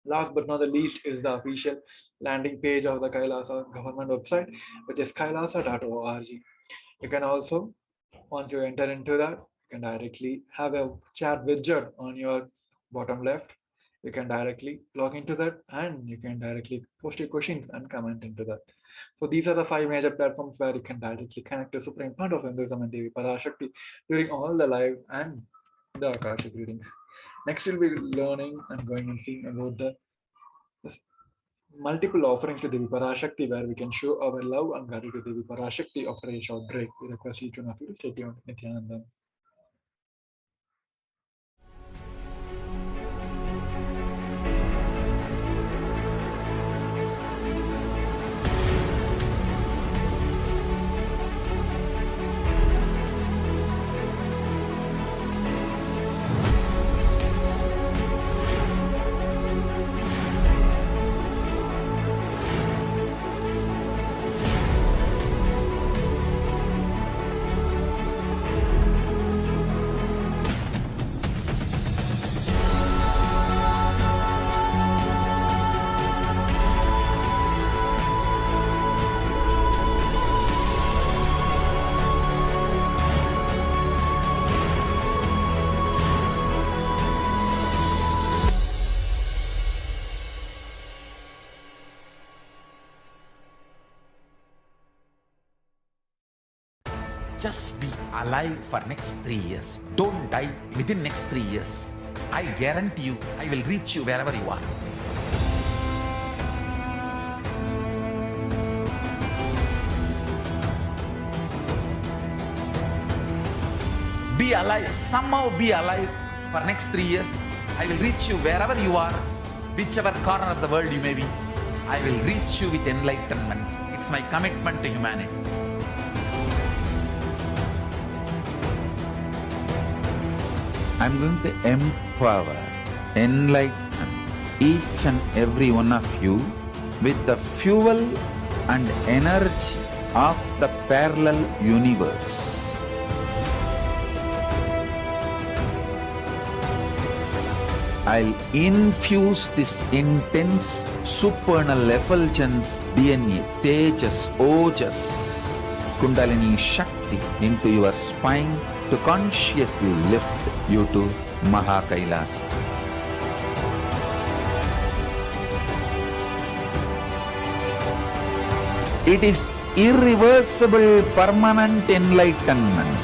Last but not the least is the official landing page of the Kailasa government website, which is kailasa.org. You can also, once you enter into that, you can directly have a chat widget on your bottom left. You can directly log into that and you can directly post your questions and comment into that. So these are the five major platforms where you can directly connect to Supreme Fund of Hinduism and Devi Parashakti during all the live and the Akashic readings. Next, we'll be learning and going and seeing about the multiple offerings to Devi Parashakti where we can show our love and gratitude to Devi Parashakti after a short break. We request each one of you to stay tuned. Nithyananda. Just be alive for next 3 years. Don't die within next 3 years. I guarantee you, I will reach you wherever you are. Be alive, somehow be alive for next 3 years. I will reach you wherever you are, whichever corner of the world you may be. I will reach you with enlightenment. It's my commitment to humanity. I'm going to empower, enlighten each and every one of you with the fuel and energy of the parallel universe. I'll infuse this intense supernal effulgence DNA, Tejas, Ojas, Kundalini Shakti into your spine to consciously lift you to Mahakailas. It is irreversible permanent enlightenment,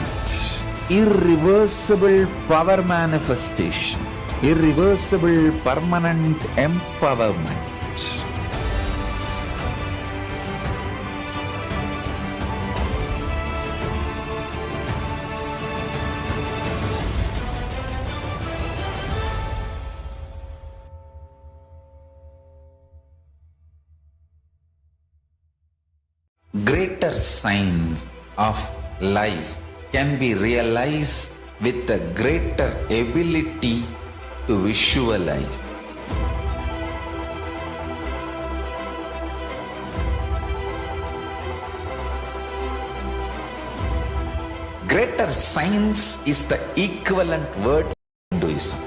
irreversible power manifestation, irreversible permanent empowerment. Greater signs of life can be realized with a greater ability to visualize. Greater science is the equivalent word in Hinduism.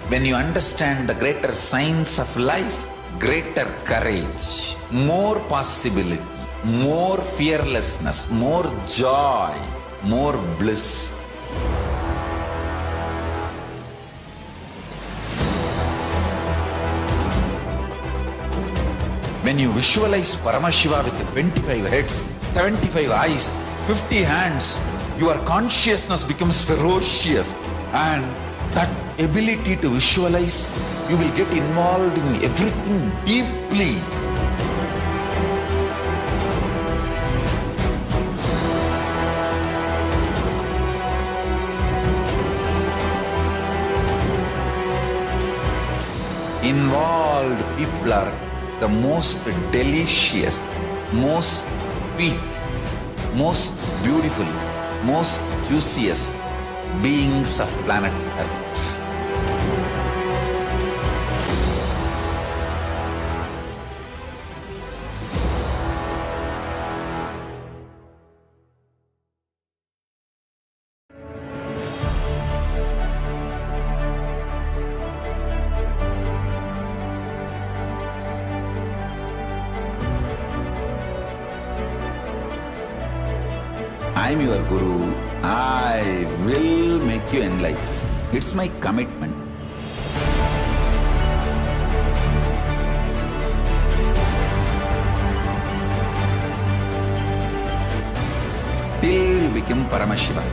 When you understand the greater science of life, greater courage, more possibility, more fearlessness, more joy, more bliss. When you visualize Paramashiva with 25 heads, 75 eyes, 50 hands, your consciousness becomes ferocious, and that ability to visualize, you will get involved in everything deeply. Involved people are the most delicious, most sweet, most beautiful, most juiciest beings of planet Earth. I'm your Guru. I will make you enlightened. It's my commitment. Till you become Paramashiva,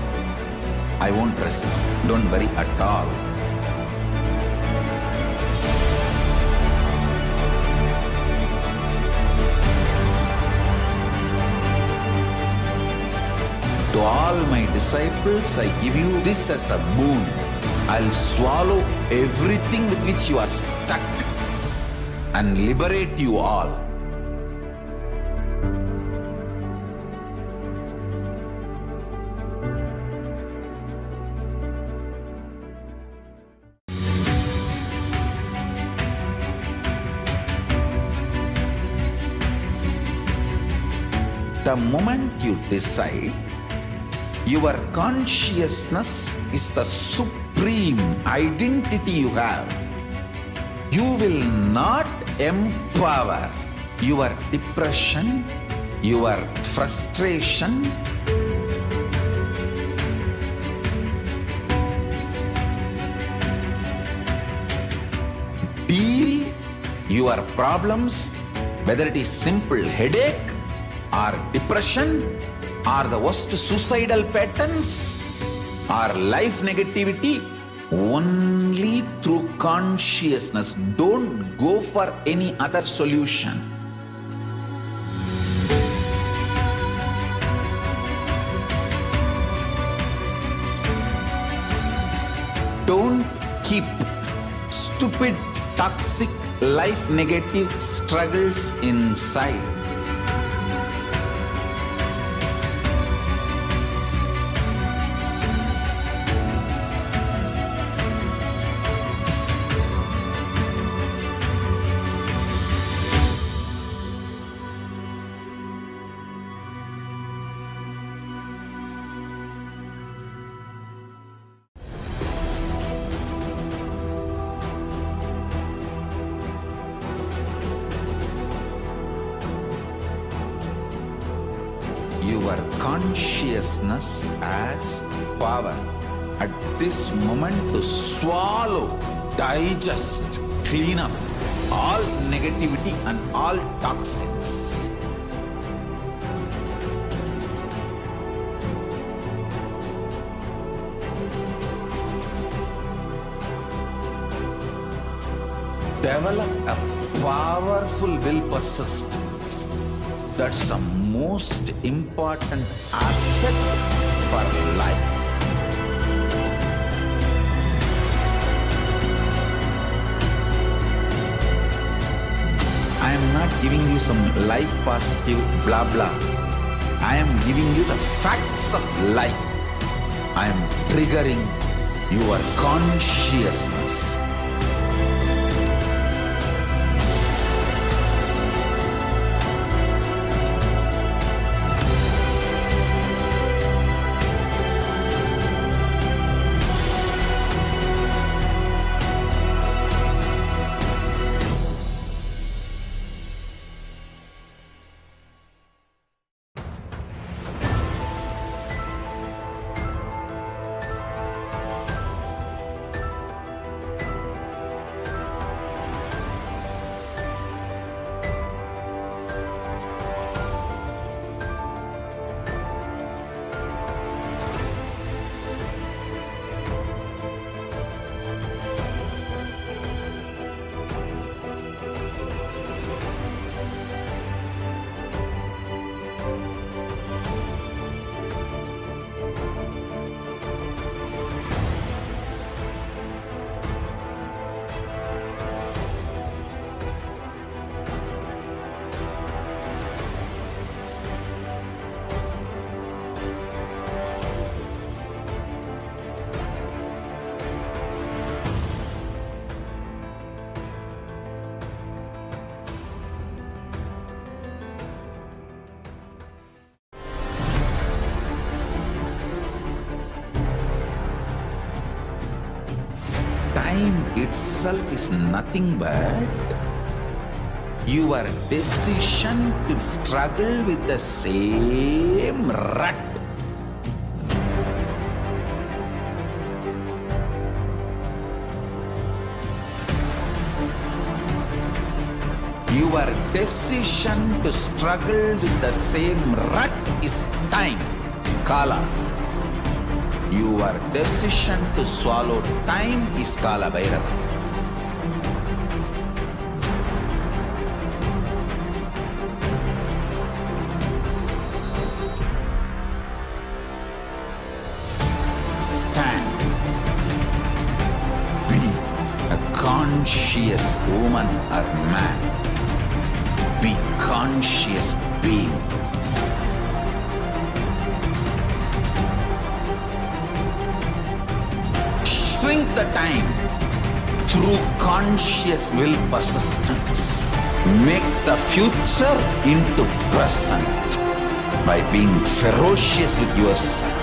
I won't rest. Don't worry at all. To all my disciples, I give you this as a boon. I'll swallow everything with which you are stuck and liberate you all. The moment you decide, your consciousness is the supreme identity you have. You will not empower your depression, your frustration, deal your problems, whether it is simple headache or depression or the worst suicidal patterns or life negativity, only through consciousness. Don't go for any other solution. Don't keep stupid, toxic, life negative struggles inside. Your consciousness has power at this moment to swallow, digest, clean up all negativity and all toxins. Develop a powerful will persistence. That's the most important asset for life. I am not giving you some life positive blah blah. I am giving you the facts of life. I am triggering your consciousness. Time itself is nothing but your decision to struggle with the same rut Your decision to struggle with the same rut is time, Kala. Your decision to swallow time is Kala Bhairava. Stand. Be a conscious woman or man. Be conscious being. Shrink the time through conscious will persistence. Make the future into present by being ferocious with yourself.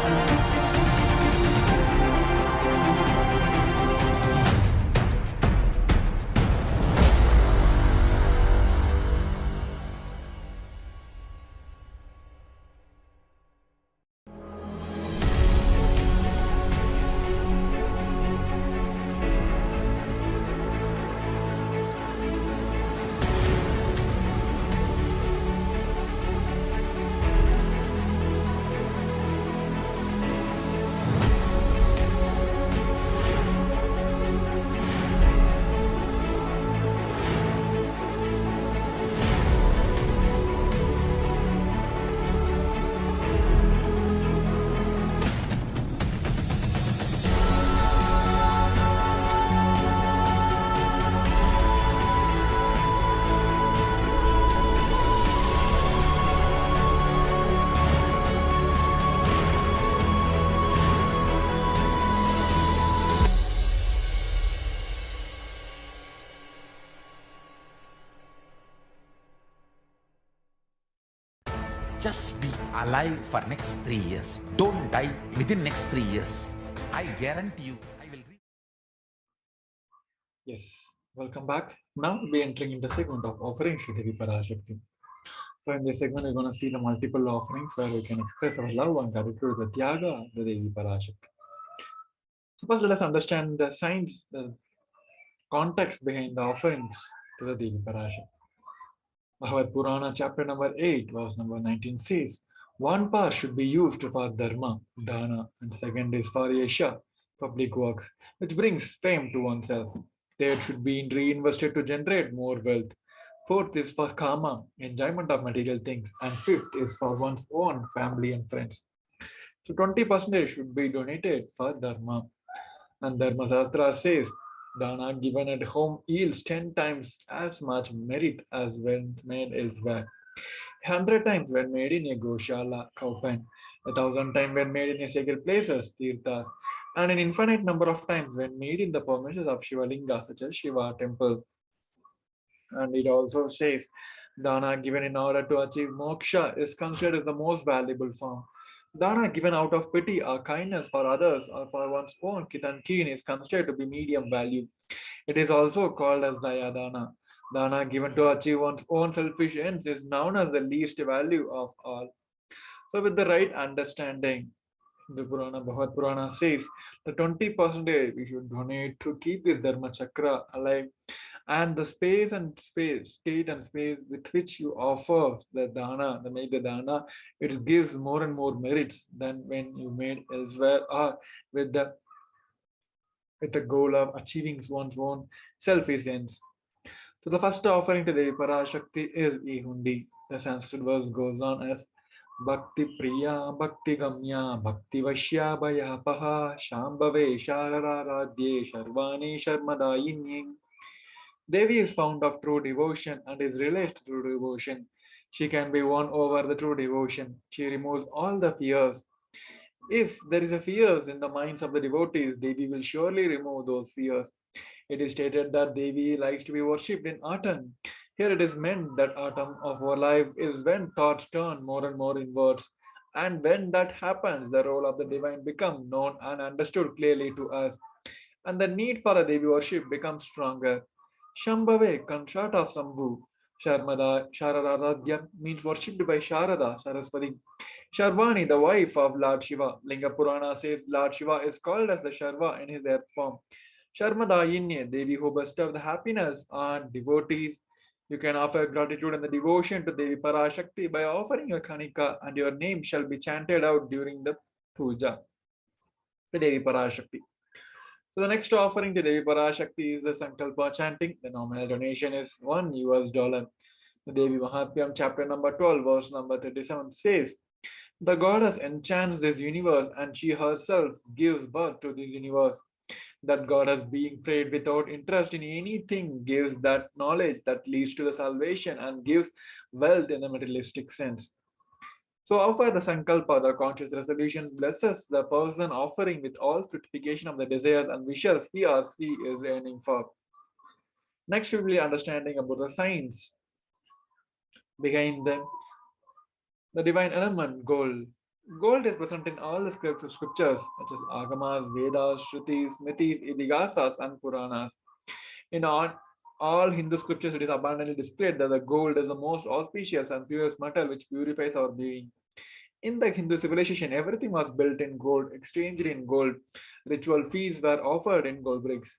Just be alive for next 3 years. Don't die within next 3 years. I guarantee you, I will reach. Yes, welcome back. Now we'll be entering in the segment of offerings to Devi Parashakti. So in this segment, we're going to see the multiple offerings where we can express our love and gratitude to the Tyaga, the Devi Parashakti. So first, let us understand the science, the context behind the offerings to the Devi Parashakti. Bhagavad Purana, chapter number 8, verse number 19 says, one part should be used for dharma, dana, and second is for yasha, public works, which brings fame to oneself. Third should be reinvested to generate more wealth. Fourth is for kama, enjoyment of material things, and fifth is for one's own family and friends. So 20% should be donated for dharma. And Dharma Shastra says, dana given at home yields 10 times as much merit as when made elsewhere. 100 times when made in a Goshala, cow pen, 1,000 times when made in a sacred places, tirthas, and an infinite number of times when made in the premises of Shiva Linga, such as Shiva temple. And it also says, dana given in order to achieve moksha is considered as the most valuable form. Dana given out of pity or kindness for others or for one's own kith and kin is considered to be medium value. It is also called as Daya Dana. Dana given to achieve one's own selfish ends is known as the least value of all. So with the right understanding, the Purana, Bhagavad Purana says the 20% we should donate to keep this Dharma Chakra alive, and the state and space with which you offer the dana, make the dana, it gives more and more merits than when you made elsewhere or with the goal of achieving one's own selfish ends. So the first offering to the Parashakti is Ihundi. The Sanskrit verse goes on as Bhakti Priya, Bhakti Gamya, Bhakti Vashya Bhayapaha, Shambhave Sharararadye Sharvani Sharmadayinye. Devi is found of true devotion and is released through devotion. She can be won over the true devotion. She removes all the fears. If there is a fears in the minds of the devotees, Devi will surely remove those fears. It is stated that Devi likes to be worshipped in autumn. Here it is meant that autumn of our life is when thoughts turn more and more inwards. And when that happens, the role of the divine becomes known and understood clearly to us. And the need for a Devi worship becomes stronger. Shambhave, consort of Sambhu. Sharararadhya means worshipped by Sharada, Saraswati. Sharvani, the wife of Lord Shiva. Linga Purana says Lord Shiva is called as the Sharva in his earth form. Sharmadayinye, Devi who bestowed the happiness on devotees. You can offer gratitude and the devotion to Devi Parashakti by offering your kanika, and your name shall be chanted out during the puja to Devi Parashakti. So the next offering to Devi Parashakti is the Sankalpa chanting. The nominal donation is $1. The Devi Mahatmyam, chapter number 12, verse number 37 says, the goddess enchants this universe and she herself gives birth to this universe. That goddess, being prayed without interest in anything, gives that knowledge that leads to the salvation and gives wealth in the materialistic sense. So offer the Sankalpa, the conscious resolutions, blesses the person offering with all fructification of the desires and wishes he or she is aiming for. Next, we will be understanding about the science behind the divine element, gold. Gold is present in all the scriptures such as Agamas, Vedas, Shrutis, Smritis, Idigasas, and Puranas. In all Hindu scriptures, it is abundantly displayed that the gold is the most auspicious and purest metal which purifies our being. In the Hindu civilization, everything was built in gold, exchanged in gold. Ritual feasts were offered in gold bricks.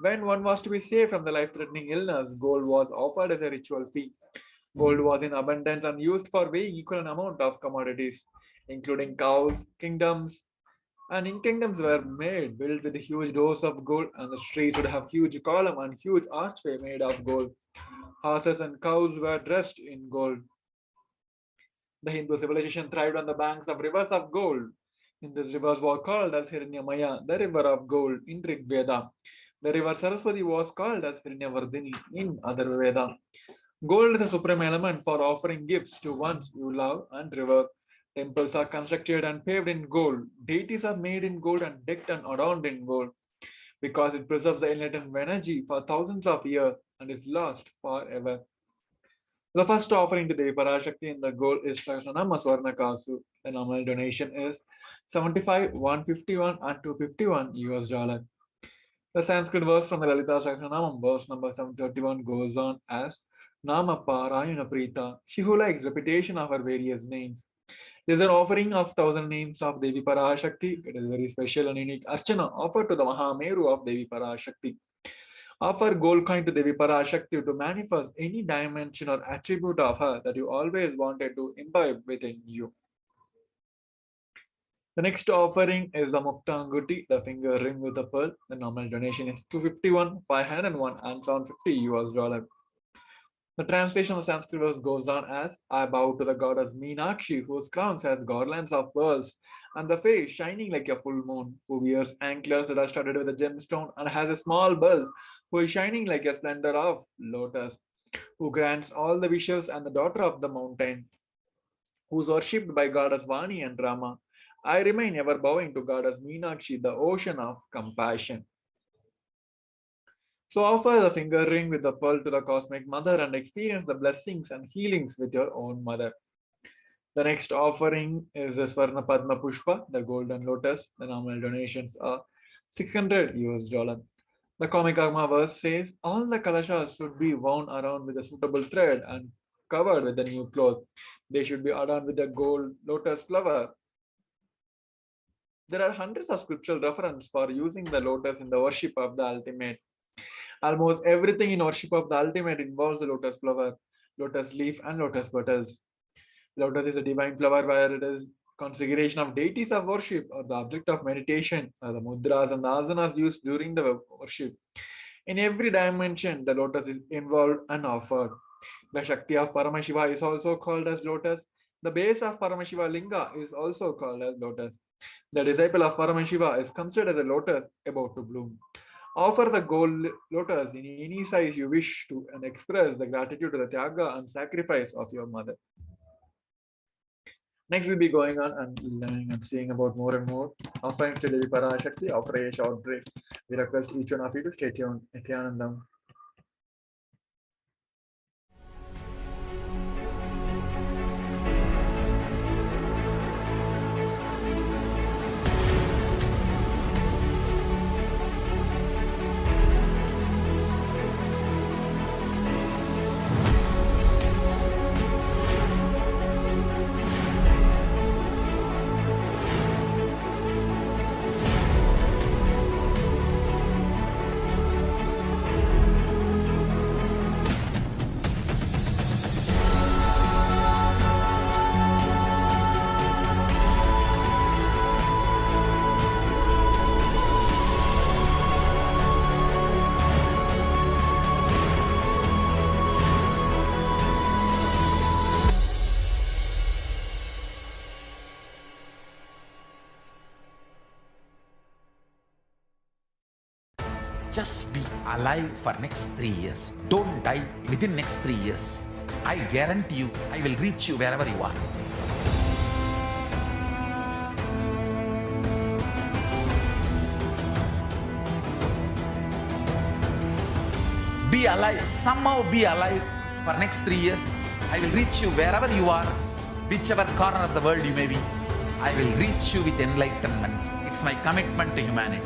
When one was to be saved from the life-threatening illness, gold was offered as a ritual fee. Gold was in abundance and used for weighing equal amount of commodities, including cows, kingdoms, and in kingdoms were made built with a huge dose of gold, and the streets would have huge column and huge archway made of gold. Horses and cows were dressed in gold. The Hindu civilization thrived on the banks of rivers of gold. In these rivers were called as Hiranyamaya, the river of gold in Rig Veda. The river Saraswati was called as Hiranyavardhini in Other Veda. Gold is a supreme element for offering gifts to ones you love and revere. Temples are constructed and paved in gold. Deities are made in gold and decked and adorned in gold because it preserves the enlightened energy for thousands of years and is lost forever. The first offering to Devi Parashakti in the gold is Sahasranama Swarnakasu. The nominal donation is 75, 151, and $251. The Sanskrit verse from the Lalita Sahasranamam, verse number 731, goes on as Nama Parayana Prita, she who likes repetition of her various names. There is an offering of 1,000 names of Devi Parashakti. It is very special and unique Archana offered to the Mahameru of Devi Parashakti. Offer gold coin to Devi Parashakti to manifest any dimension or attribute of her that you always wanted to imbibe within you. The next offering is the Mukta Anguti, the finger ring with a pearl. The nominal donation is 251, 501, and $750. The translation of Sanskrit verse goes on as, I bow to the goddess Meenakshi, whose crown has garlands of pearls, and the face shining like a full moon, who wears anklets that are studded with a gemstone, and has a small buzz, who is shining like a splendor of lotus, who grants all the wishes, and the daughter of the mountain, who is worshipped by goddess Vani and Rama. I remain ever bowing to goddess Meenakshi, the ocean of compassion. So offer the finger ring with the pearl to the cosmic mother and experience the blessings and healings with your own mother. The next offering is the Swarna Padma Pushpa, the golden lotus. The nominal donations are $600. The comic Agma verse says, all the kalashas should be wound around with a suitable thread and covered with a new cloth. They should be adorned with a gold lotus flower. There are hundreds of scriptural references for using the lotus in the worship of the ultimate. Almost everything in worship of the ultimate involves the lotus flower, lotus leaf, and lotus petals. Lotus is a divine flower where it is configuration of deities of worship or the object of meditation, or the mudras and the asanas used during the worship. In every dimension, the lotus is involved and offered. The Shakti of Paramashiva is also called as lotus. The base of Paramashiva Linga is also called as lotus. The disciple of Paramashiva is considered as a lotus about to bloom. Offer the gold lotus in any size you wish to and express the gratitude to the Tyaga and sacrifice of your mother. Next, we'll be going on and learning and seeing about more and more offerings to Devi Parashakti. Offer a short break. We request each one of you to stay tuned. Nithyanandam. Just be alive for next 3 years. Don't die within next 3 years. I guarantee you, I will reach you wherever you are. Be alive, somehow be alive for next 3 years. I will reach you wherever you are, whichever corner of the world you may be. I will reach you with enlightenment. It's my commitment to humanity.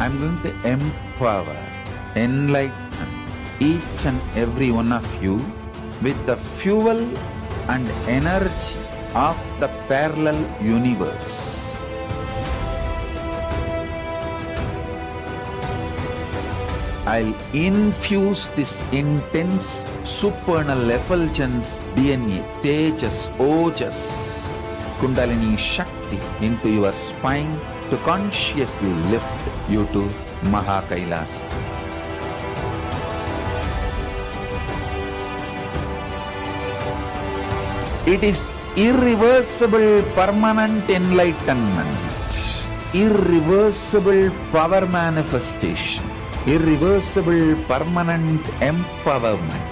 I'm going to empower, enlighten each and every one of you with the fuel and energy of the parallel universe. I'll infuse this intense supernal effulgence DNA, Tejas, Ojas, Kundalini Shakti into your spine to consciously lift you to Mahakailas. It is irreversible permanent enlightenment, irreversible power manifestation, irreversible permanent empowerment.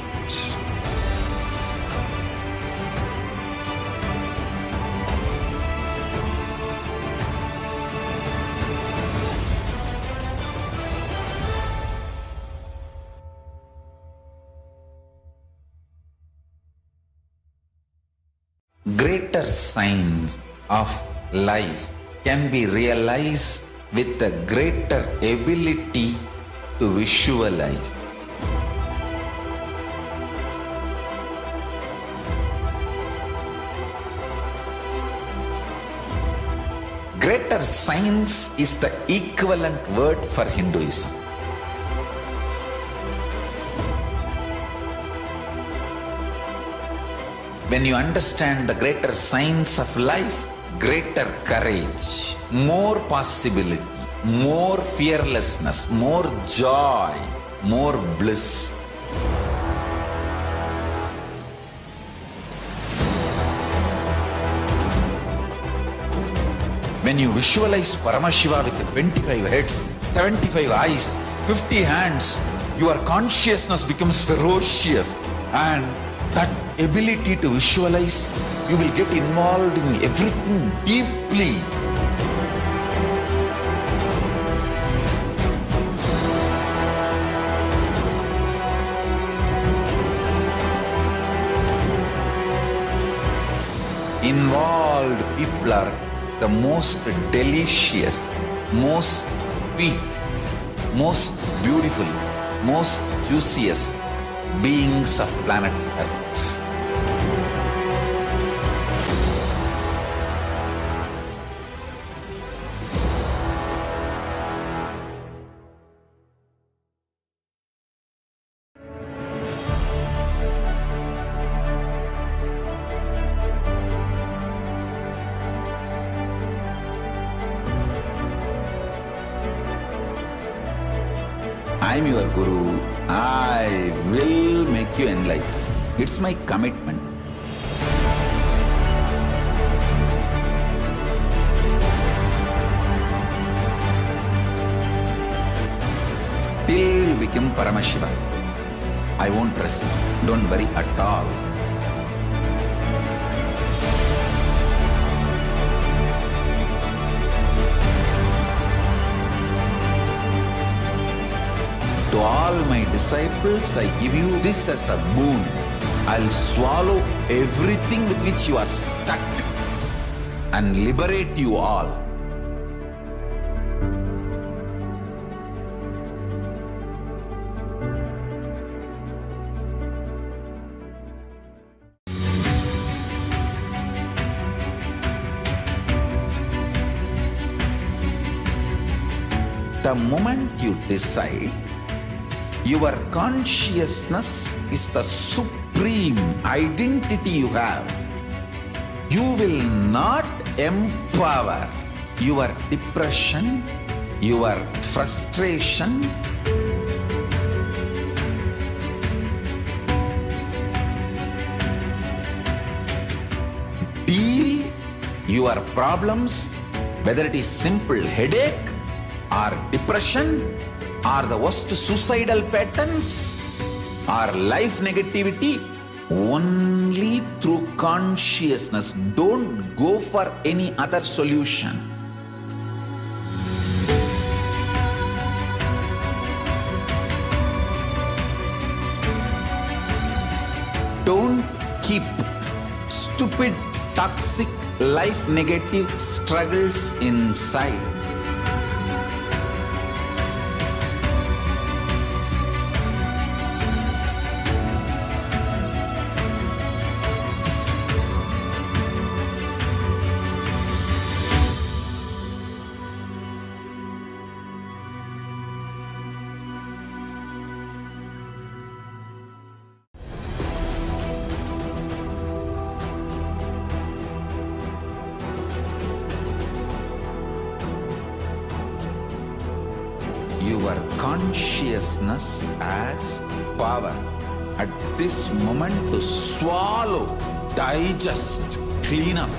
Greater signs of life can be realized with a greater ability to visualize. Greater science is the equivalent word for Hinduism. When you understand the greater science of life, greater courage, more possibility, more fearlessness, more joy, more bliss. When you visualize Paramashiva with 25 heads, 75 eyes, 50 hands, your consciousness becomes ferocious, and that ability to visualize, you will get involved in everything deeply. Involved people are the most delicious, most sweet, most beautiful, most juiciest beings of planet Earth. I'm your Guru. I will make you enlightened. It's my commitment. Till you become Paramashiva, I won't rest. Don't worry at all. To all my disciples, I give you this as a boon. I'll swallow everything with which you are stuck and liberate you all. The moment you decide, your consciousness is the supreme identity you have. You will not empower your depression, your frustration, deal Your problems, whether it is simple headache or depression or the worst suicidal patterns or life negativity, only through consciousness. Don't go for any other solution. Don't keep stupid, toxic, life negative struggles inside. Your consciousness has power at this moment to swallow, digest, clean up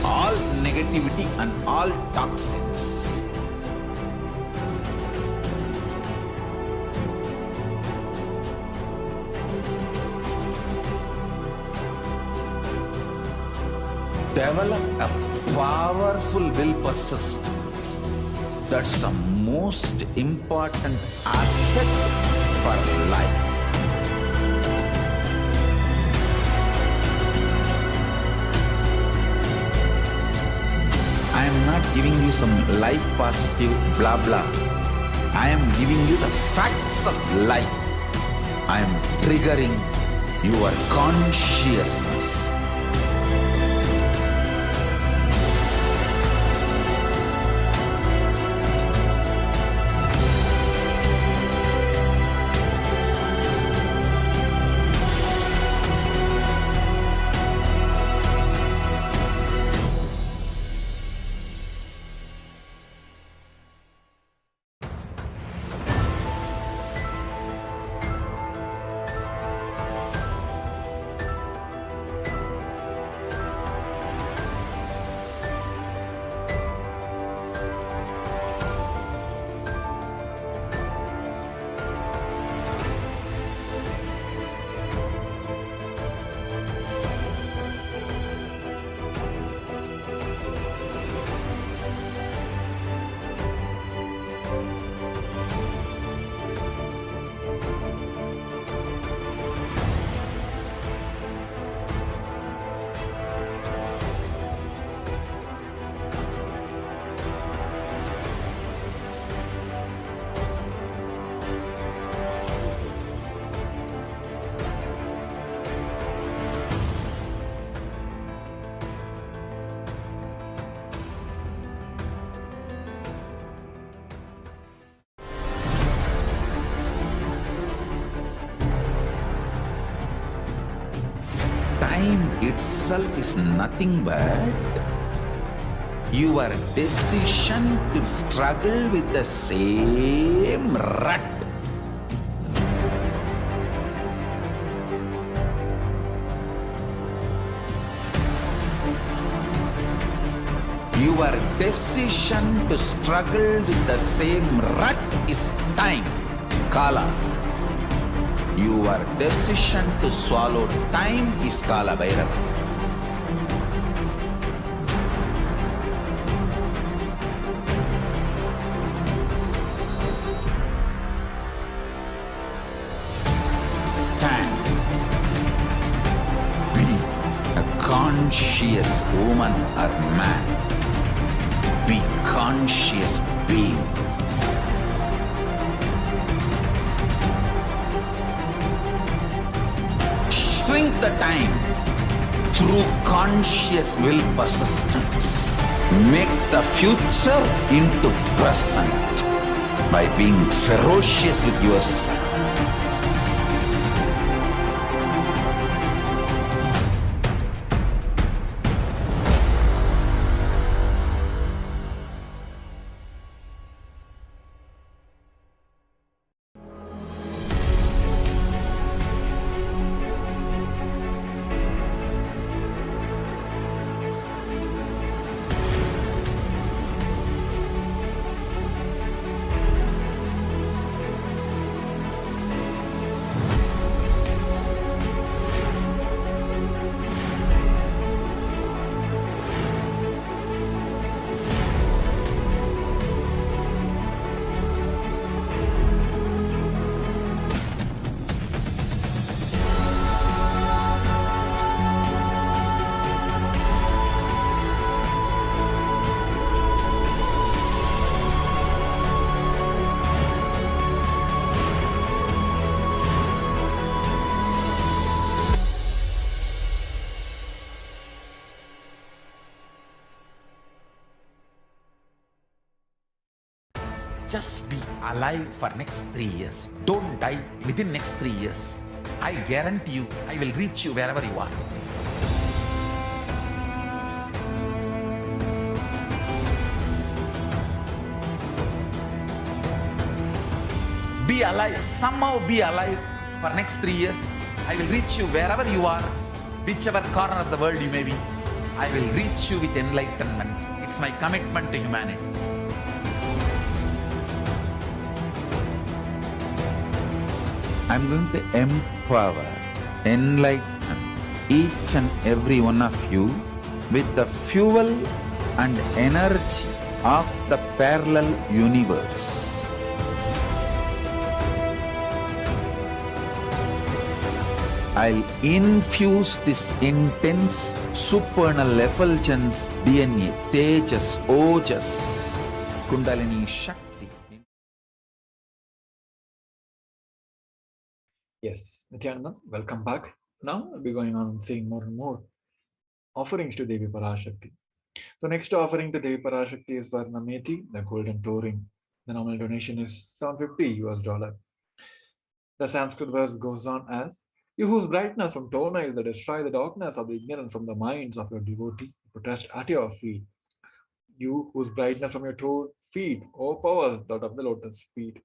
all negativity and all toxins. Develop a powerful will persistence. That's the most important asset for life. I am not giving you some life positive blah blah. I am giving you the facts of life. I am triggering your consciousness. Time itself is nothing but your decision to struggle with the same rut. Your decision to struggle with the same rut is time, Kala. Your decision to swallow time is Kala Bhairava. Stand. Be a conscious woman or man. Be conscious being. Shrink the time through conscious will persistence. Make the future into present by being ferocious with yourself. Just be alive for next 3 years. Don't die within next 3 years. I guarantee you, I will reach you wherever you are. Be alive, somehow be alive for next 3 years. I will reach you wherever you are, whichever corner of the world you may be. I will reach you with enlightenment. It's my commitment to humanity. I'm going to empower, enlighten each and every one of you with the fuel and energy of the parallel universe. I'll infuse this intense supernal effulgence DNA, Tejas, Ojas, Kundalini Shakti. Yes, Nithyananda, welcome back. Now we'll be going on and seeing more and more offerings to Devi Parashakti. So next offering to Devi Parashakti is Varnameti, the golden toe ring. The normal donation is $750. The Sanskrit verse goes on as, "You whose brightness from toenails that destroy the darkness of the ignorant from the minds of your devotee, protest at your feet. You whose brightness from your toe feet overpowers that of the lotus feet."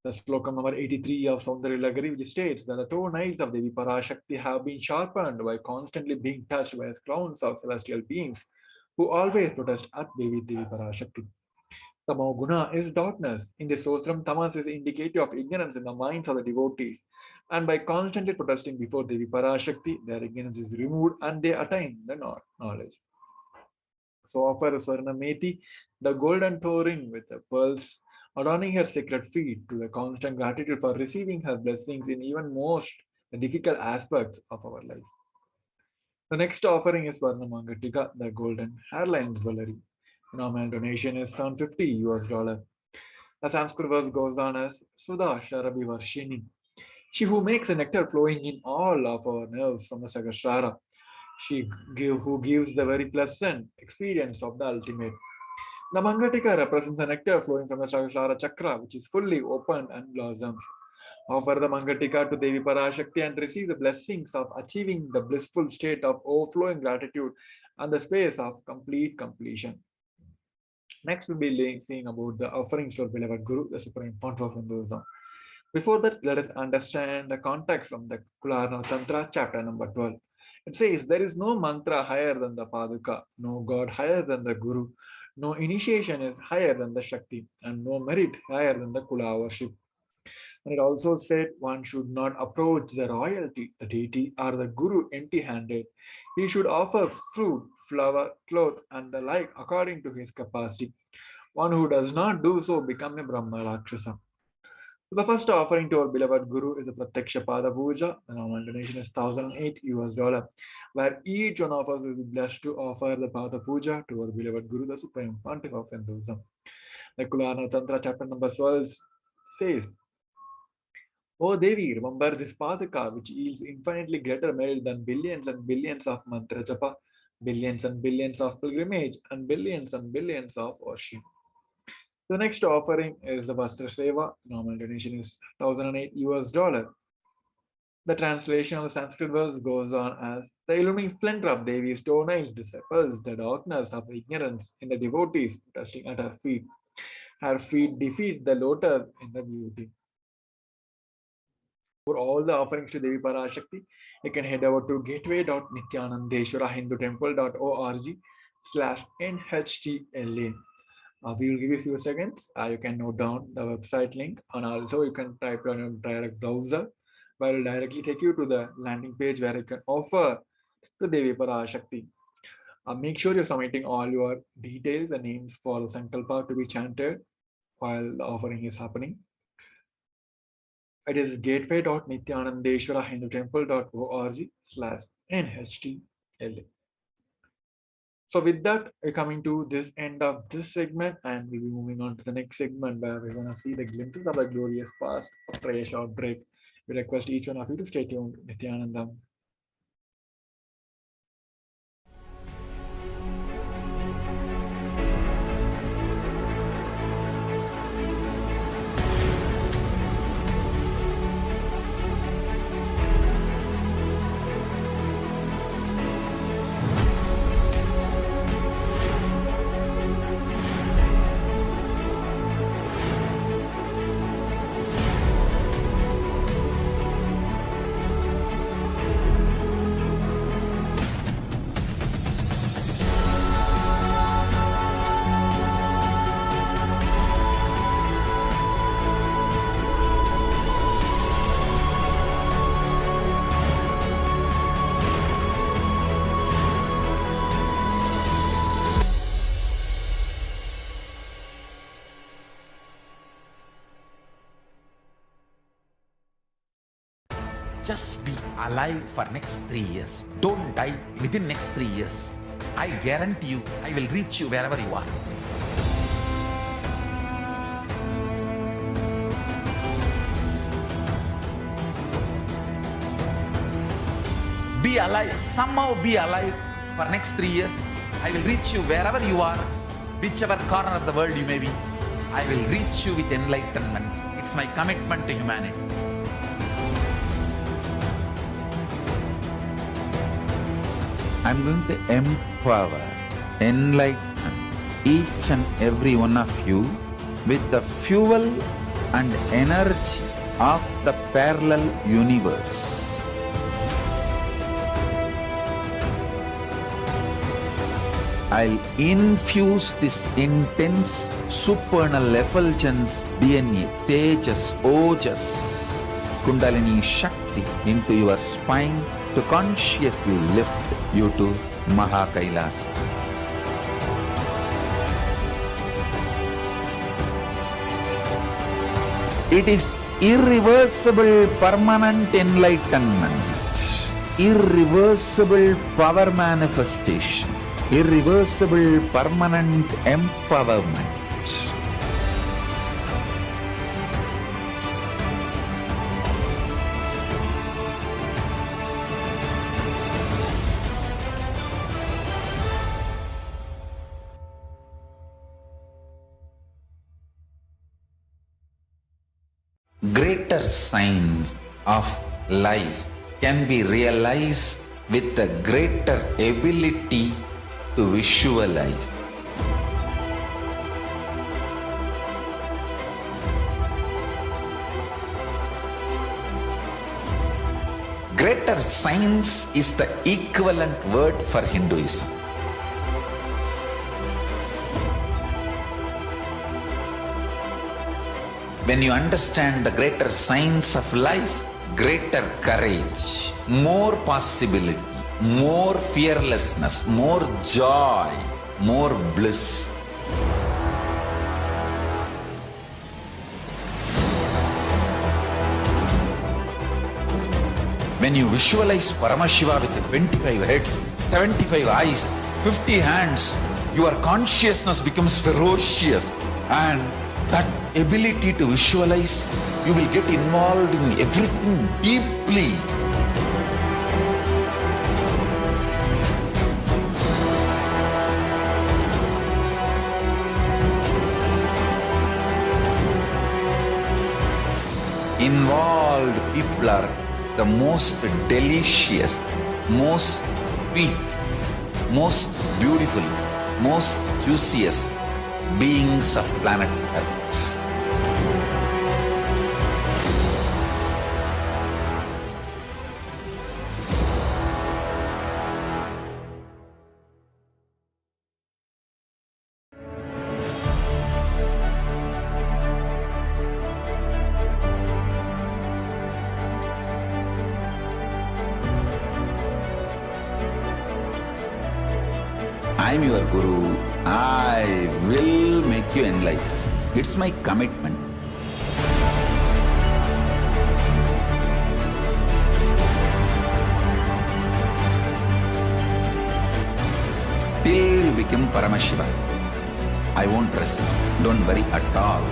The slokam number 83 of Saundarya Lagari, which states that the toenails of Devi Parashakti have been sharpened by constantly being touched by crowns of celestial beings who always protest at Devi Parashakti. Tamoguna is darkness. In the Sostram, tamas is indicative of ignorance in the minds of the devotees. And by constantly protesting before Devi Parashakti, their ignorance is removed and they attain the knowledge. So offer Swarnameti, the golden toe ring with the pearls, adorning her sacred feet, to the constant gratitude for receiving her blessings in even most difficult aspects of our life. The next offering is Swarnamangatika, the golden hairline jewelry. Normal donation is $750. The Sanskrit verse goes on as Sudha Sharabi Varshini. She who makes the nectar flowing in all of our nerves from the Sahasrara. She who gives the very pleasant experience of the ultimate. The Mangatika represents the nectar flowing from the Sahasrara Chakra, which is fully opened and blossoms. Offer the Mangatika to Devi Parashakti and receive the blessings of achieving the blissful state of overflowing gratitude and the space of complete completion. Next, we'll be seeing about the offerings to our beloved Guru, the Supreme Fount of Hinduism. Before that, let us understand the context from the Kularna Tantra, chapter number 12. It says, there is no mantra higher than the Paduka, no God higher than the Guru, no initiation is higher than the Shakti, and no merit higher than the Kula worship. And it also said one should not approach the royalty, the deity, or the Guru empty-handed. He should offer fruit, flower, cloth, and the like according to his capacity. One who does not do so becomes a Brahma Rakshasa. So the first offering to our beloved Guru is the Pratyaksha Pada Puja. The normal donation is $1,008, where each one of us will be blessed to offer the Pada Puja to our beloved Guru, the Supreme Pontiff of Hinduism. The Kularna Tantra, chapter number 12 says, "O Devi, remember this Padaka, which yields infinitely greater merit than billions and billions of mantra japa, billions and billions of pilgrimage, and billions of worship." The next offering is the Vastra Seva. Normal donation is $1,008. The translation of the Sanskrit verse goes on as, the illumining splendor of Devi's toenails dispels the darkness of ignorance in the devotees protesting at her feet. Her feet defeat the lotus in the beauty. For all the offerings to Devi Parashakti, you can head over to gateway.nithyanandeshwarahindutemple.org/NHTLA. We will give you a few seconds. You can note down the website link, and also you can type on your direct browser, where it will directly take you to the landing page where you can offer to Devi Parashakti. Make sure you're submitting all your details and names for the Sankalpa to be chanted while the offering is happening. It is gateway.nithyanandeshwarahindutemple.org/NHTLA. So with that, we're coming to this end of this segment, and we'll be moving on to the next segment where we're going to see the glimpses of the glorious past after a short break. We request each one of you to stay tuned. Nithyanandam. Just be alive for next 3 years. Don't die within next 3 years. I guarantee you, I will reach you wherever you are. Be alive, somehow be alive for next 3 years. I will reach you wherever you are, whichever corner of the world you may be. I will reach you with enlightenment. It's my commitment to humanity. I'm going to empower, enlighten each and every one of you with the fuel and energy of the parallel universe. I'll infuse this intense supernal effulgence DNA, Tejas, Ojas, Kundalini Shakti into your spine to consciously lift you to Mahakailas. It is irreversible permanent enlightenment, irreversible power manifestation, irreversible permanent empowerment. Greater signs of life can be realized with a greater ability to visualize. Greater science is the equivalent word for Hinduism. When you understand the greater science of life, greater courage, more possibility, more fearlessness, more joy, more bliss. When you visualize Paramashiva with 25 heads, 75 eyes, 50 hands, your consciousness becomes ferocious, and that ability to visualize, you will get involved in everything deeply. Involved people are the most delicious, most sweet, most beautiful, most juiciest beings of planet Earth. I'm your Guru. I will make you enlightened. It's my commitment. Till you become Paramashiva, I won't rest. Don't worry at all.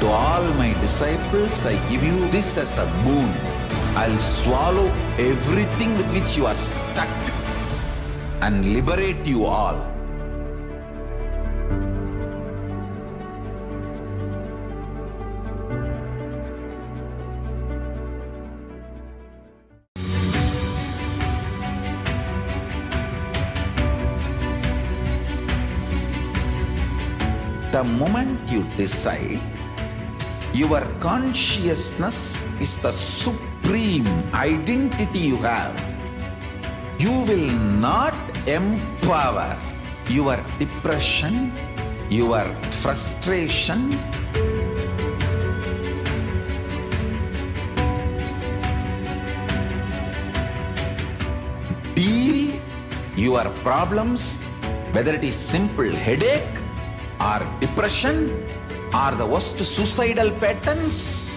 To all my disciples, I give you this as a boon. I'll swallow everything with which you are stuck and liberate you all. The moment you decide, your consciousness is the supreme identity you have. You will not empower your depression, your frustration, deal your problems whether it is simple headache or depression or the worst suicidal patterns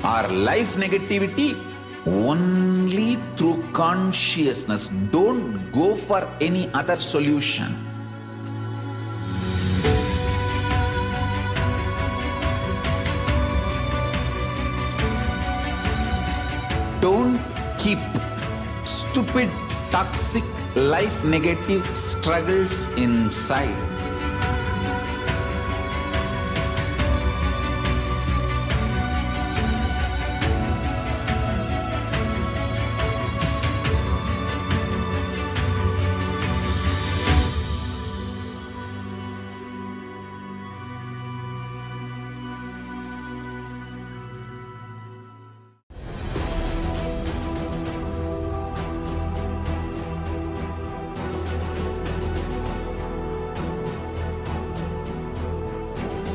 or life negativity, only through consciousness. Don't go for any other solution. Don't keep stupid, toxic, life negative struggles inside.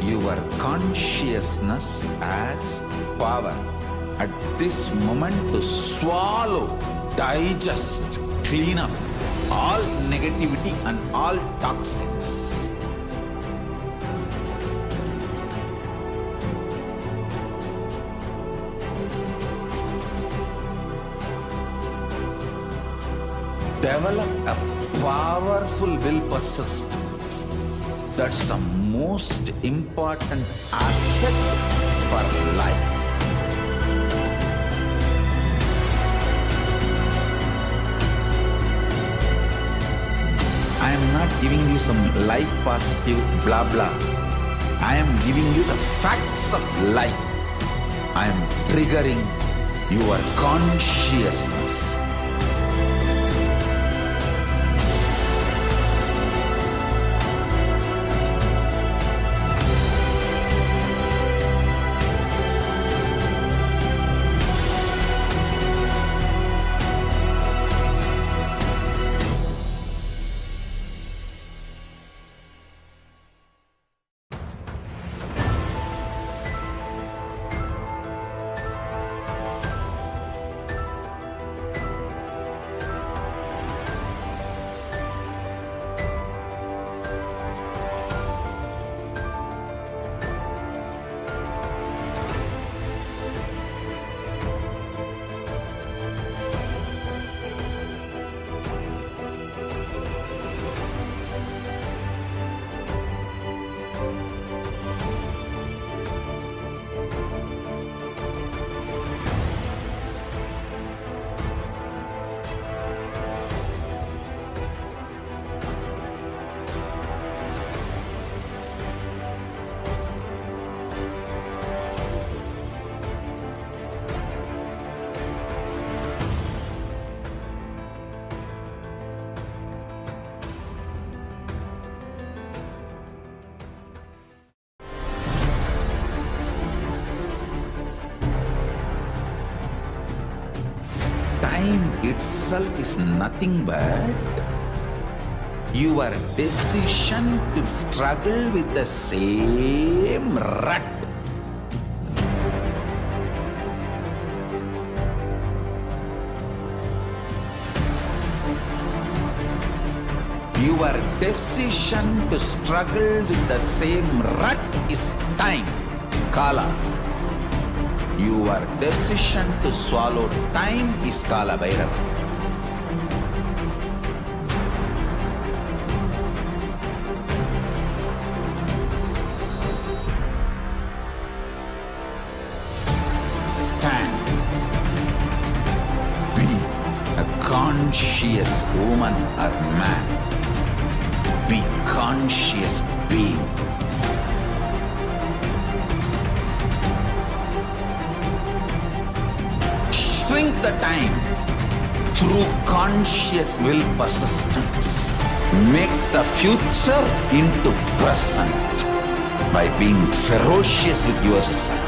Your consciousness has power at this moment to swallow, digest, clean up all negativity and all toxins. Develop a powerful will persistence. That's the most important asset for life. I am not giving you some life positive blah blah. I am giving you the facts of life. I am triggering your consciousness. Time itself is nothing but your decision to struggle with the same rut. Your decision to struggle with the same rut is time, Kala. Your decision to swallow time is Kala Bhairava. Stand. Be a conscious woman or man. Be conscious being. Shrink the time through conscious will persistence. Make the future into present by being ferocious with yourself.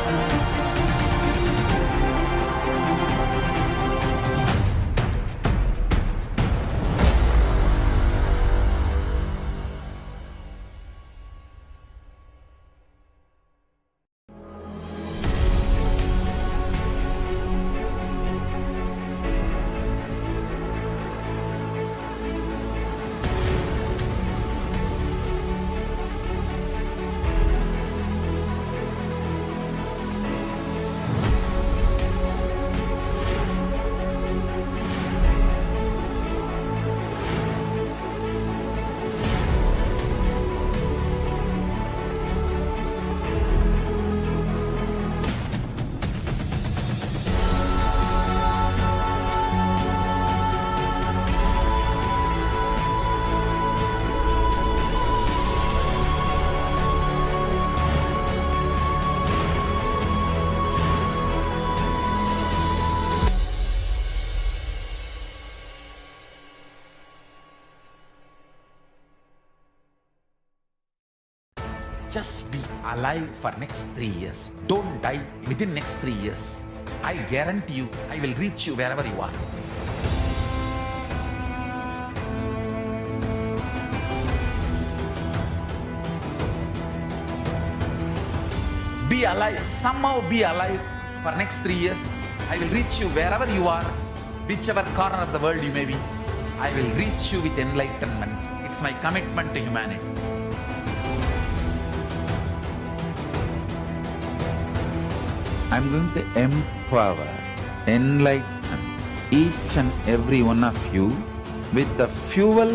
Just be alive for next 3 years. Don't die within next 3 years. I guarantee you, I will reach you wherever you are. Be alive, somehow be alive for next 3 years. I will reach you wherever you are, whichever corner of the world you may be. I will reach you with enlightenment. It's my commitment to humanity. I'm going to empower, enlighten each and every one of you with the fuel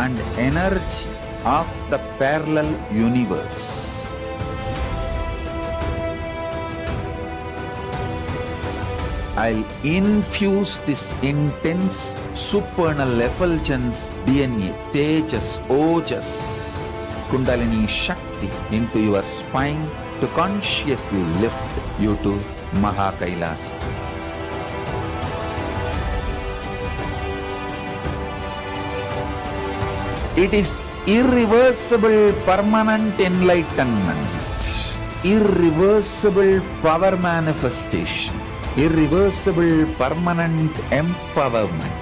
and energy of the parallel universe. I'll infuse this intense supernal effulgence DNA, Tejas, Ojas, Kundalini Shakti into your spine to consciously lift you to Mahakailas. It is irreversible permanent enlightenment, irreversible power manifestation, irreversible permanent empowerment.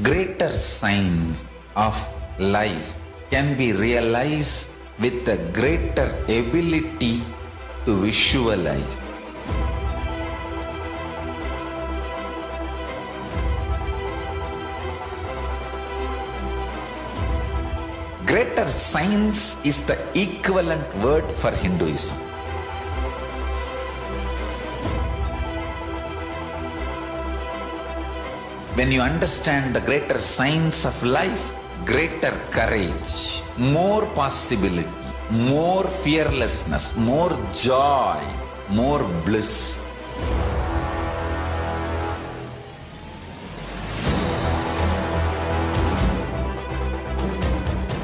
Greater signs of life can be realized with a greater ability to visualize. Greater science is the equivalent word for Hinduism. When you understand the greater science of life, greater courage, more possibility, more fearlessness, more joy, more bliss.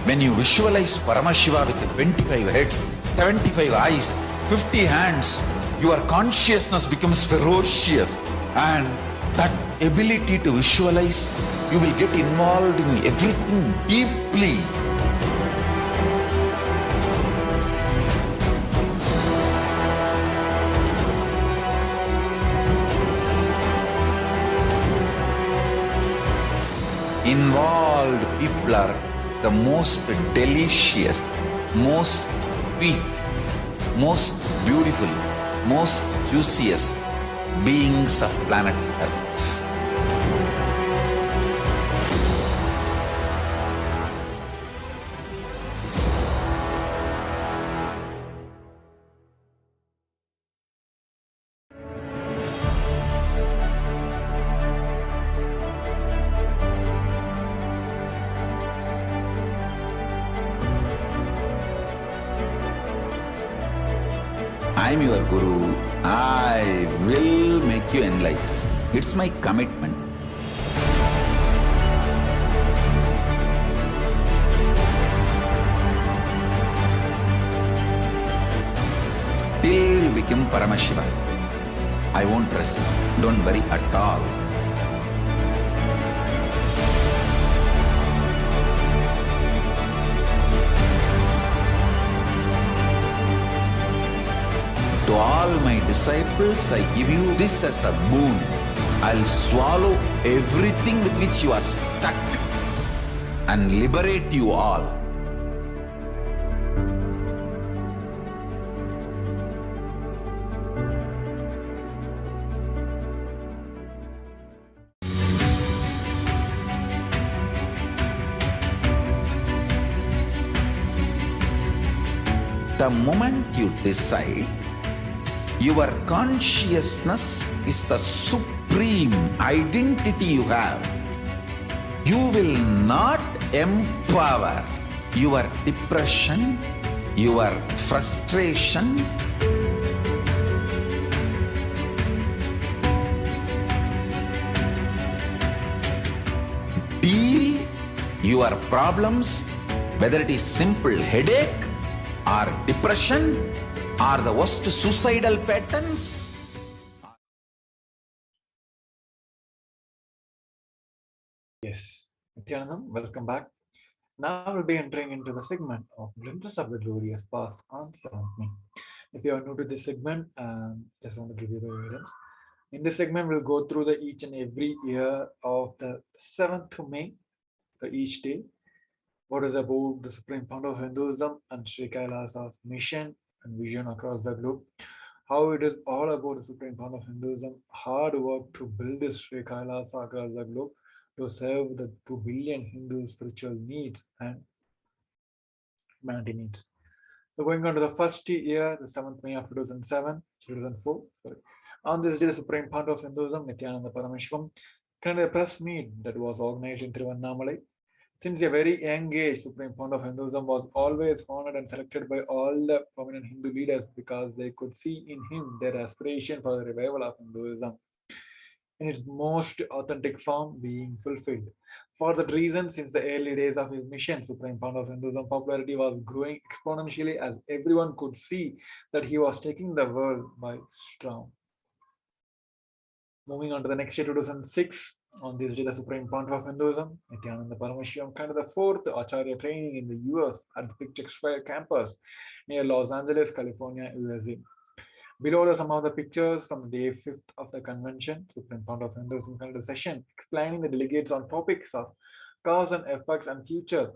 When you visualize Paramashiva with 25 heads, 75 eyes, 50 hands, your consciousness becomes ferocious, and that ability to visualize, you will get involved in everything deeply. Involved people are the most delicious, most sweet, most beautiful, most juiciest beings of planet Earth. I'm your Guru. I will make you enlightened. It's my commitment. Till you become Paramashiva, I won't rest. Don't worry at all. To all my disciples, I give you this as a boon. I'll swallow everything with which you are stuck and liberate you all. The moment you decide, your consciousness is the supreme identity you have. You will not empower your depression, your frustration, deal your problems whether it is simple headache or depression or the worst suicidal patterns. Yes, Nithyanandam, welcome back. Now we'll be entering into the segment of glimpses of the glorious past on 7th May. If you are new to this segment, just want to give you the evidence. In this segment, we'll go through the each and every year of the 7th May for each day. What is about the Supreme Founder of Hinduism and Sri Kailasa's mission and vision across the globe. How it is all about the Supreme Founder of Hinduism, hard work to build this Sri Kailasa across the globe to serve the 2 billion Hindu spiritual needs and humanity needs. So going on to the first year, the 7th May of 2004. Sorry. On this day, the Supreme Founder of Hinduism, Nithyananda Paramashivam, conducted a press meet that was organized in Tiruvannamalai. Since a very young age, Supreme Founder of Hinduism was always honored and selected by all the prominent Hindu leaders because they could see in him their aspiration for the revival of Hinduism in its most authentic form being fulfilled. For that reason, since the early days of his mission, Supreme Founder of Hinduism popularity was growing exponentially as everyone could see that he was taking the world by storm. Moving on to the next year, 2006, on this day, the Supreme Founder of Hinduism, Nithyananda Paramashivam, conducted the 4th Acharya training in the US at the Picture Square campus near Los Angeles, California, USA. Below are some of the pictures from day 5th of the convention, Supreme Founder of Hinduism conducted a session explaining the delegates on topics of cause and effects and future.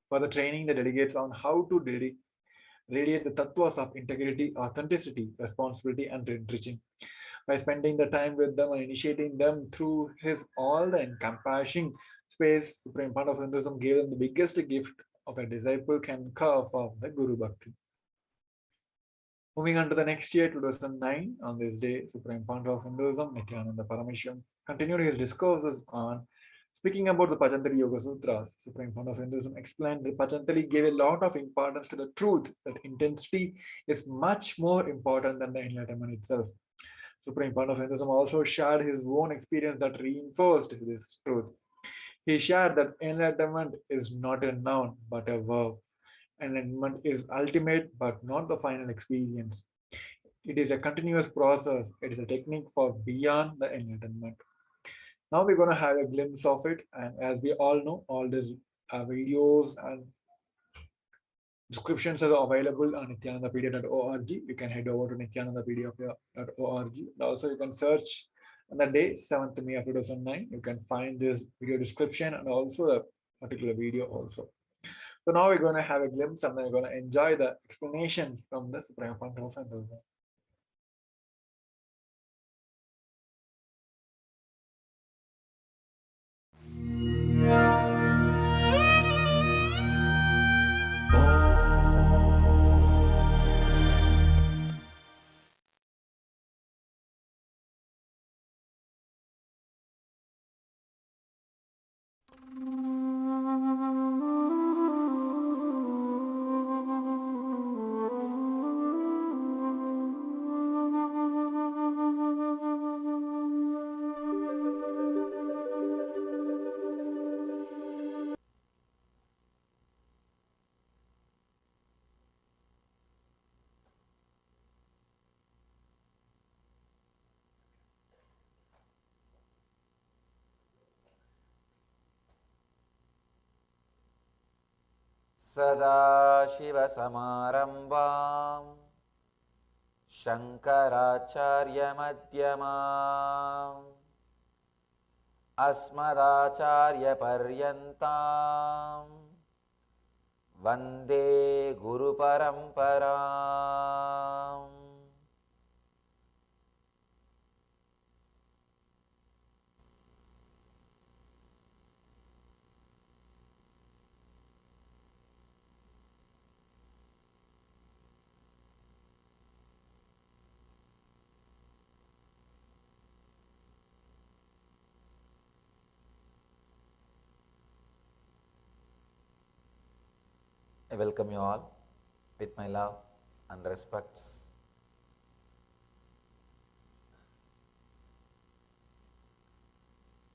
For the training, the delegates on how to radiate the tattvas of integrity, authenticity, responsibility, and enriching. By spending the time with them and initiating them through his all the encompassing space, Supreme Founder of Hinduism gave them the biggest gift of a disciple can carve of the Guru Bhakti. Moving on to the next year, 2009, on this day, Supreme Founder of Hinduism, Nithyananda Paramashivam, continued his discourses on speaking about the Patanjali Yoga Sutras. Supreme Founder of Hinduism explained that Patanjali gave a lot of importance to the truth that intensity is much more important than the enlightenment itself. Supreme Founder of Hinduism also shared his own experience that reinforced this truth. He shared that enlightenment is not a noun but a verb. Enlightenment is ultimate but not the final experience. It is a continuous process. It is a technique for beyond the enlightenment. Now we're going to have a glimpse of it. And as we all know, all these videos and descriptions are available on nithyanandapedia.org. You can head over to nithyanandapedia.org. And also you can search on the day 7th May of 2009. You can find this video description and also a particular video also. So now we're going to have a glimpse and then we're going to enjoy the explanation from the Supreme Founder of Hinduism. सदाशिवसमारम्भां शङ्कराचार्यमध्यमाम् अस्मदाचार्यपर्यन्तां वन्दे गुरुपरम्पराम्. I welcome you all with my love and respects.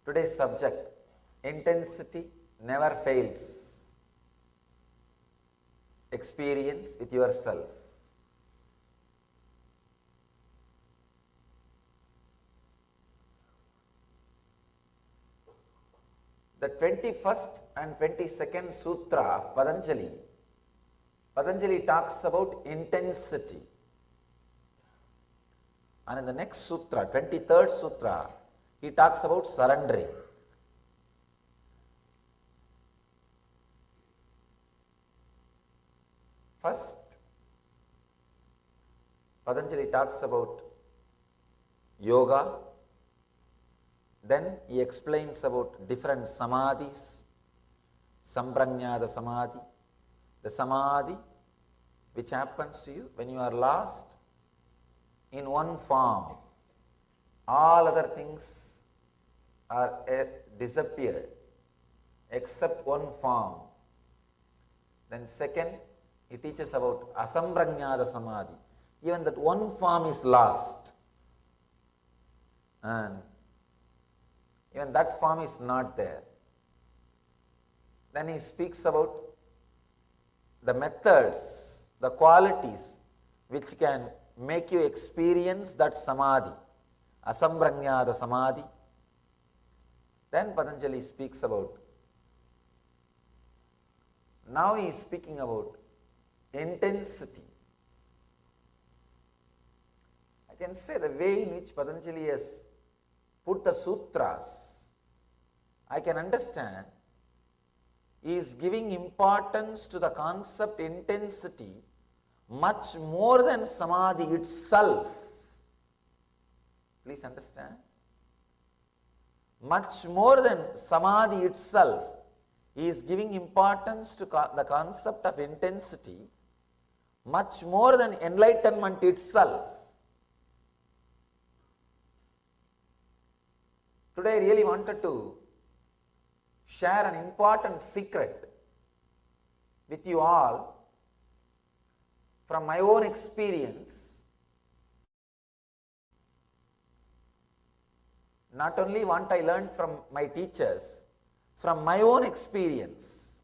Today's subject, intensity never fails. experience with yourself. The 21st and 22nd Sutra of Patanjali, Patanjali talks about intensity. And in the next Sutra, 23rd Sutra, he talks about surrendering. First, Patanjali talks about yoga. Then he explains about different samadhis, samprajñāta samadhi, the samadhi which happens to you when you are lost in one form. All other things are disappeared except one form. Then second, he teaches about asamprajñāta samadhi. Even that one form is lost. And even that form is not there. Then he speaks about the methods, the qualities which can make you experience that samadhi, asamprajñāta samadhi. Then Patanjali speaks about, now he is speaking about intensity. I can say the way in which Patanjali has put the sutras, I can understand he is giving importance to the concept intensity much more than samadhi itself. Please understand. Much more than samadhi itself, he is giving importance to the concept of intensity much more than enlightenment itself. Today I really wanted to share an important secret with you all from my own experience. Not only what I learned from my teachers, from my own experience.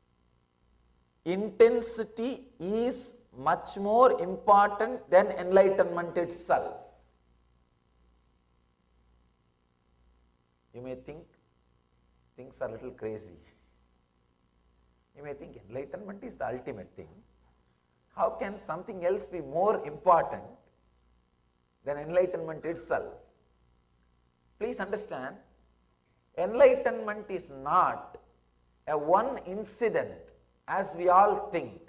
Intensity is much more important than enlightenment itself. You may think things are a little crazy. You may think enlightenment is the ultimate thing. How can something else be more important than enlightenment itself? Please understand, enlightenment is not a one incident as we all think.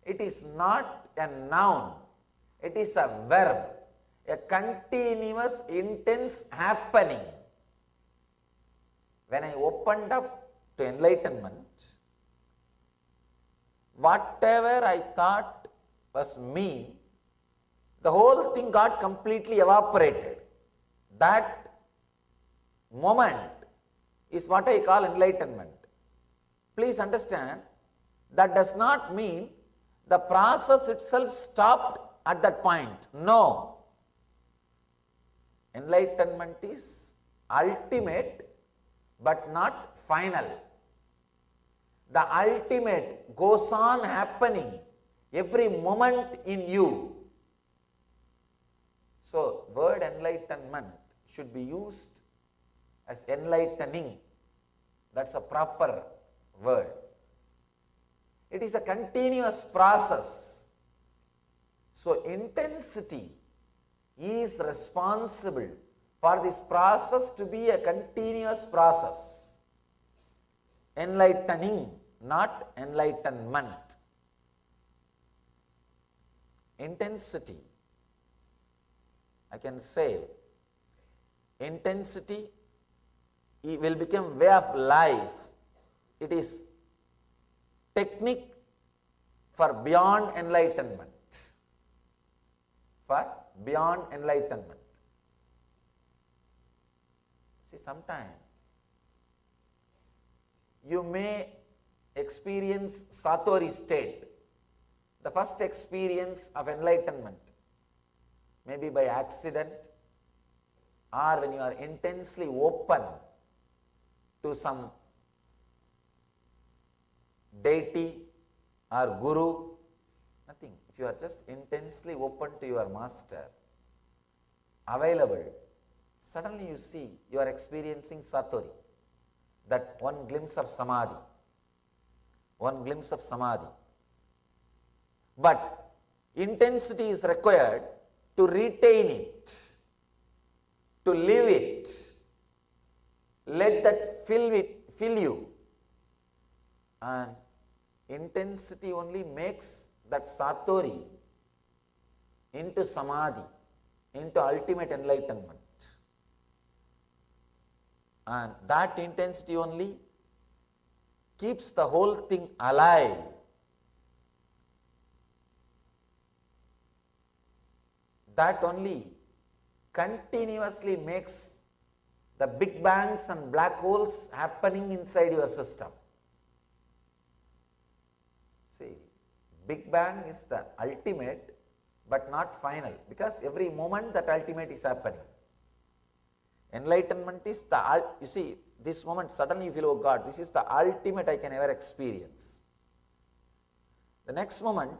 It is not a noun, it is a verb, a continuous, intense happening. When I opened up to enlightenment, whatever I thought was me, the whole thing got completely evaporated. That moment is what I call enlightenment. Please understand, that does not mean the process itself stopped at that point. No. Enlightenment is ultimate but not final. The ultimate goes on happening every moment in you. So, word enlightenment should be used as enlightening. That's a proper word. It is a continuous process. So, intensity is responsible for this process to be a continuous process. Enlightening, not enlightenment. Intensity, I can say, intensity will become way of life. It is technique for beyond enlightenment. For beyond enlightenment. See, sometimes you may experience Satori state, the first experience of enlightenment, maybe by accident or when you are intensely open to some deity or guru, nothing. If you are just intensely open to your master, available, suddenly you see you are experiencing satori, that one glimpse of samadhi, one glimpse of samadhi. But intensity is required to retain it, to live it. Let that fill you. And intensity only makes that satori into samadhi, into ultimate enlightenment. And that intensity only keeps the whole thing alive. That only continuously makes the big bangs and black holes happening inside your system. See, Big Bang is the ultimate but not final, because every moment that ultimate is happening. Enlightenment is the, you see, this moment suddenly you feel, oh God, this is the ultimate I can ever experience. The next moment,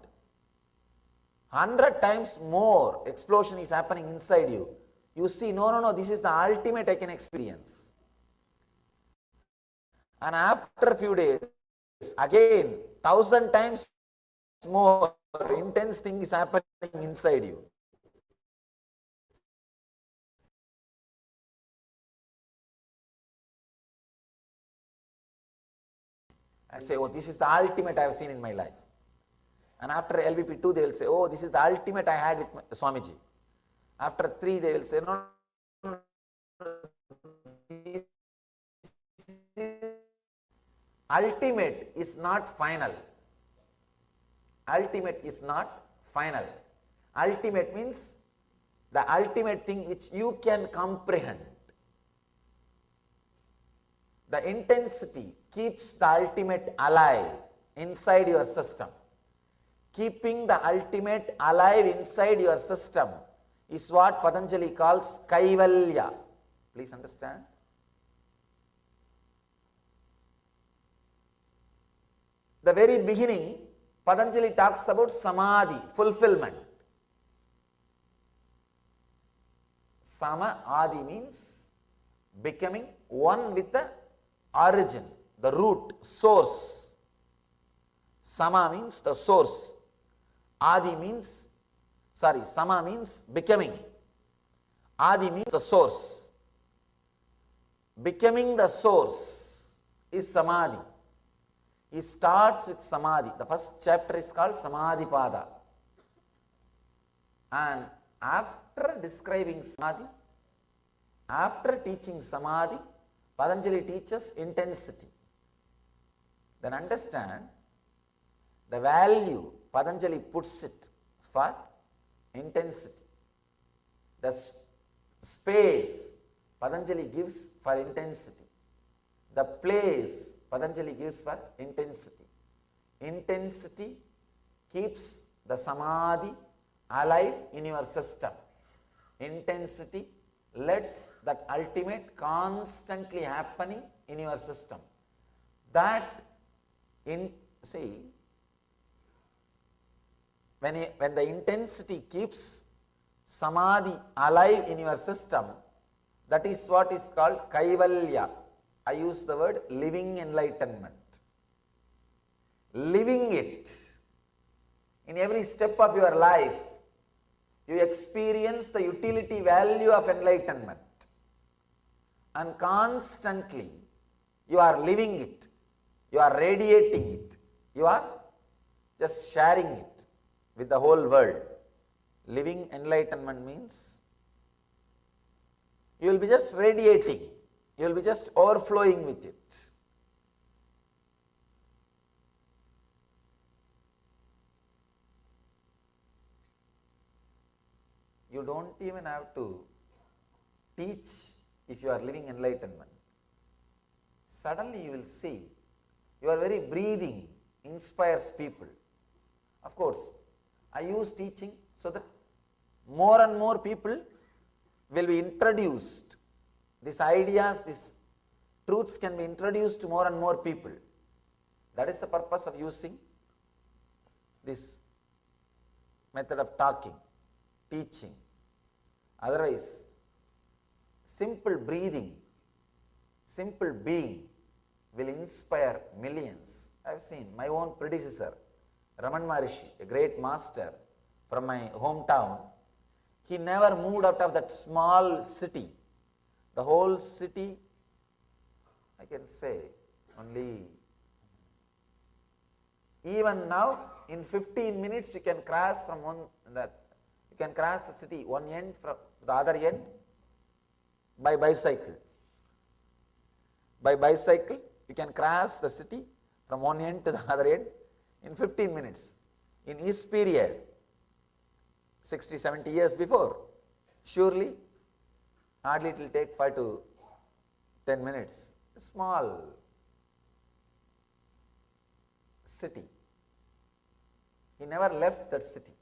100 times more explosion is happening inside you. You see, no, this is the ultimate I can experience. And after a few days, again, 1,000 times more intense thing is happening inside you. I say, oh, this is the ultimate I have seen in my life. And after LVP2, they will say, oh, this is the ultimate I had with Swamiji. After 3, they will say, no, ultimate is not final. Ultimate is not final. Ultimate means the ultimate thing which you can comprehend. The intensity keeps the ultimate alive inside your system. Keeping the ultimate alive inside your system is what Patanjali calls Kaivalya. Please understand. The very beginning, Patanjali talks about Samadhi, fulfillment. Sama Adi means becoming one with the origin, the root, source. Sama means the source. Adi means, Sama means becoming. Adi means the source. Becoming the source is Samadhi. He starts with Samadhi. The first chapter is called Samadhi Pada. And after describing Samadhi, after teaching Samadhi, Patanjali teaches intensity. Then understand the value Patanjali puts it for intensity. The space Patanjali gives for intensity. The place Patanjali gives for intensity. Intensity keeps the Samadhi alive in your system. Intensity lets that ultimate constantly happening in your system. That, when the intensity keeps Samadhi alive in your system, that is what is called Kaivalya. I use the word living enlightenment. Living it. In every step of your life, you experience the utility value of enlightenment. And constantly, you are living it. You are radiating it. You are just sharing it with the whole world. Living enlightenment means you will be just radiating. You will be just overflowing with it. You don't even have to teach if you are living enlightenment. Suddenly you will see your very breathing inspires people. Of course, I use teaching so that more and more people will be introduced. These ideas, these truths can be introduced to more and more people. That is the purpose of using this method of talking, teaching. Otherwise, simple breathing, simple being will inspire millions. I have seen my own predecessor, Raman Maharishi, a great master from my hometown. He never moved out of that small city. The whole city, I can say, only, even now, in 15 minutes you can cross from you can cross the city one end from the other end by bicycle. By bicycle, you can cross the city from one end to the other end in 15 minutes. In his period, 60, 70 years before, surely, hardly it will take 5 to 10 minutes. A small city. He never left that city.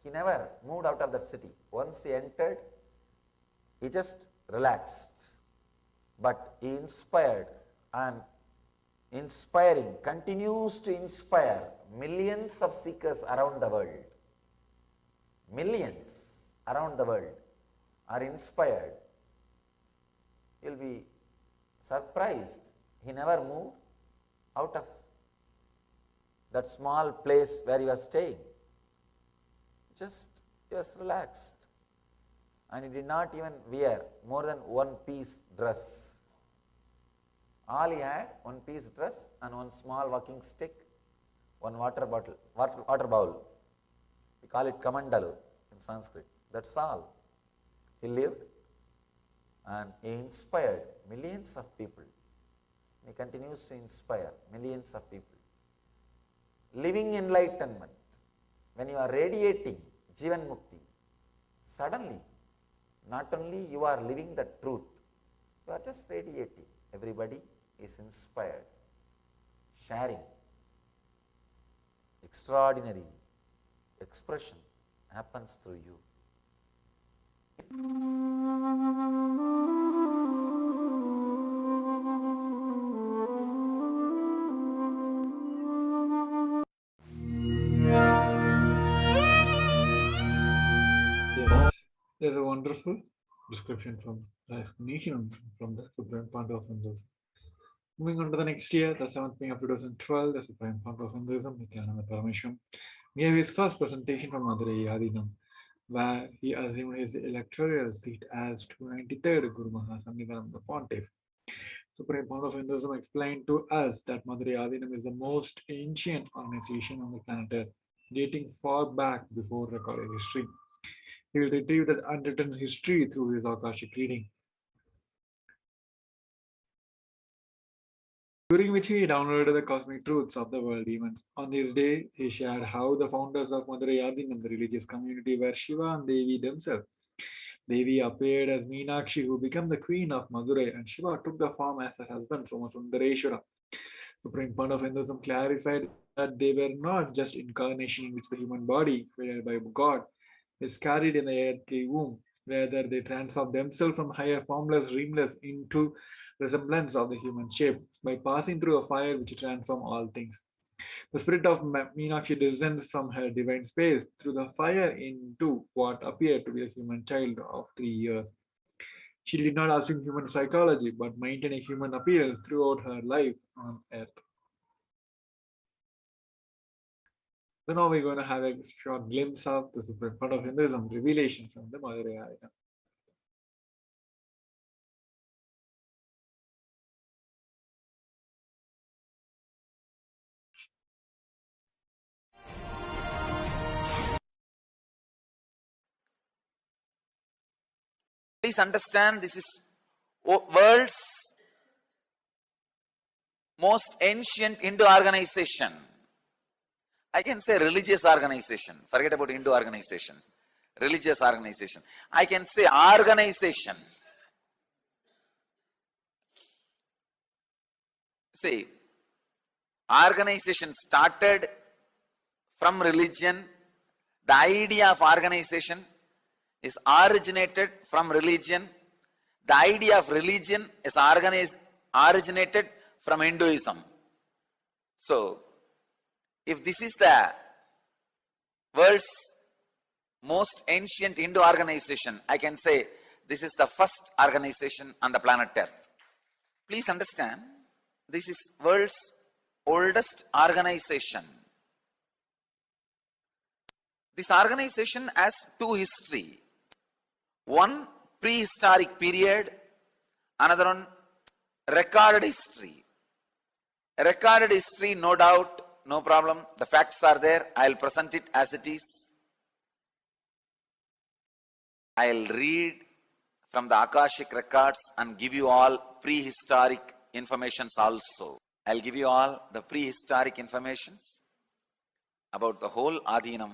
He never moved out of that city. Once he entered, he just relaxed. But he inspired, and inspiring, continues to inspire millions of seekers around the world. Millions around the world are inspired. You'll be surprised. He never moved out of that small place where he was staying. Just he was relaxed. And he did not even wear more than one piece dress. All he had, one piece dress and one small walking stick, one water bowl. We call it kamandalu in Sanskrit. That's all. He lived and he inspired millions of people. He continues to inspire millions of people. Living enlightenment, when you are radiating Jivan Mukti, suddenly, not only you are living the truth, you are just radiating. Everybody is inspired, sharing. Extraordinary expression happens through you. Yes, there's a wonderful description explanation from the Supreme Point of Hinduism. Moving on to the next year, the 7th May of 2012, the Supreme Point of Hinduism, Nithyananda Paramashivam, gave his first presentation from Madurai Yadinam, where he assumed his electoral seat as 293rd Guru Mahasannidhanam, the Pontiff. Supreme Point of Hinduism explained to us that Madurai Yadinam is the most ancient organization on the planet Earth, dating far back before recorded history. He will retrieve that unwritten history through his Akashic reading, during which he downloaded the cosmic truths of the world events. On this day, he shared how the founders of Madurai Yadinam, the religious community, were Shiva and Devi themselves. Devi appeared as Meenakshi, who became the queen of Madurai, and Shiva took the form as her husband, Somasundareshwara. Supreme Point of Hinduism clarified that they were not just incarnation in which the human body, created by God, is carried in the earthly womb. Rather, they transform themselves from higher formless, dreamless into resemblance of the human shape by passing through a fire which transforms all things. The spirit of Meenakshi descends from her divine space through the fire into what appeared to be a human child of 3 years. She did not assume human psychology, but maintained a human appearance throughout her life on earth. So now we're going to have a short glimpse of the Supreme Point of Hinduism revelation from the Madurai Yadinam. Please understand, this is world's most ancient Hindu organization. I can say religious organization. Forget about Hindu organization. Religious organization. I can say organization. See, organization started from religion. The idea of organization is originated from religion. The idea of religion is originated from Hinduism. So, if this is the world's most ancient Hindu organization, I can say this is the first organization on the planet Earth. Please understand, this is world's oldest organization. This organization has two history. One prehistoric period, another one recorded history. Recorded history, no doubt, no problem. The facts are there. I'll present it as it is. I'll read from the Akashic records and give you all prehistoric informations also. I'll give you all the prehistoric informations about the whole Adinam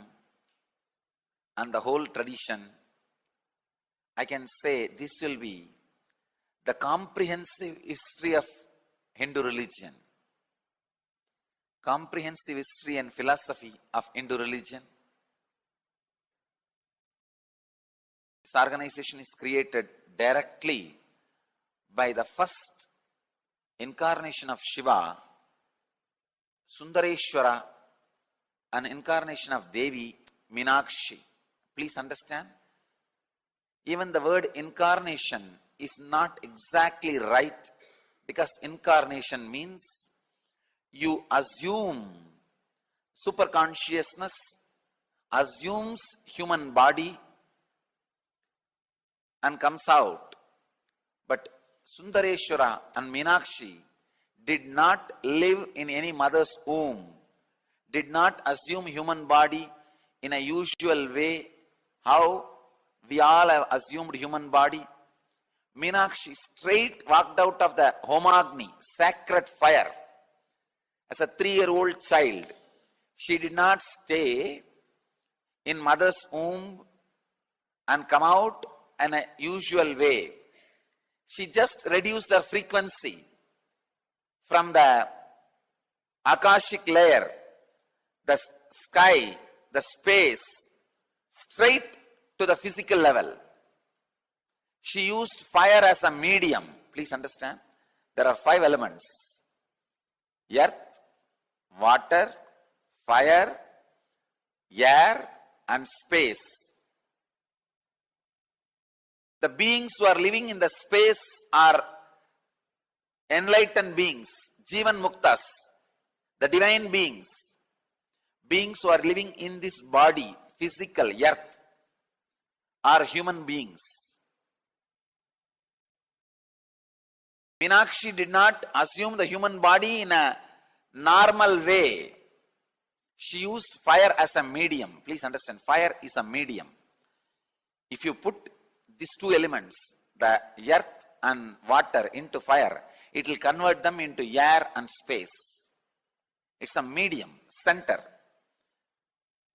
and the whole tradition. I can say this will be the comprehensive history of Hindu religion. Comprehensive history and philosophy of Hindu religion. This organization is created directly by the first incarnation of Shiva, Sundareshwara, an incarnation of Devi, Meenakshi. Please understand, even the word incarnation is not exactly right, because incarnation means you assume, superconsciousness assumes human body and comes out. But Sundareshwara and Meenakshi did not live in any mother's womb, did not assume human body in a usual way, how we all have assumed human body. Meenakshi straight walked out of the Homagni, sacred fire, as a 3-year-old child. She did not stay in mother's womb and come out in a usual way. She just reduced her frequency from the Akashic layer, the sky, the space, straight to the physical level. She used fire as a medium. Please understand, there are 5 elements: earth, water, fire, air, and space. The beings who are living in the space are enlightened beings, Jivan Muktas, the divine beings. Beings who are living in this body, physical, earth, are human beings. Meenakshi did not assume the human body in a normal way. She used fire as a medium. Please understand, fire is a medium. If you put these 2 elements, the earth and water, into fire, it will convert them into air and space. It's a medium, center.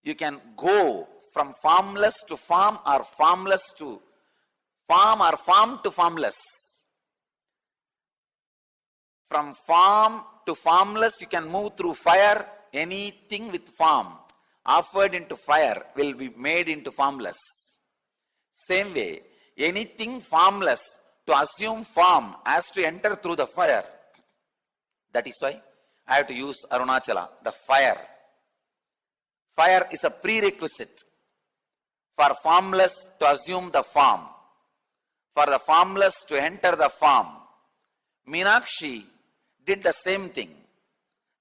You can go from formless to form, or formless to form, or form to formless. From form to formless, you can move through fire. Anything with form offered into fire will be made into formless. Same way, anything formless to assume form has to enter through the fire. That is why I have to use Arunachala, the fire. Fire is a prerequisite for formless to assume the form, for the formless to enter the form. Meenakshi did the same thing.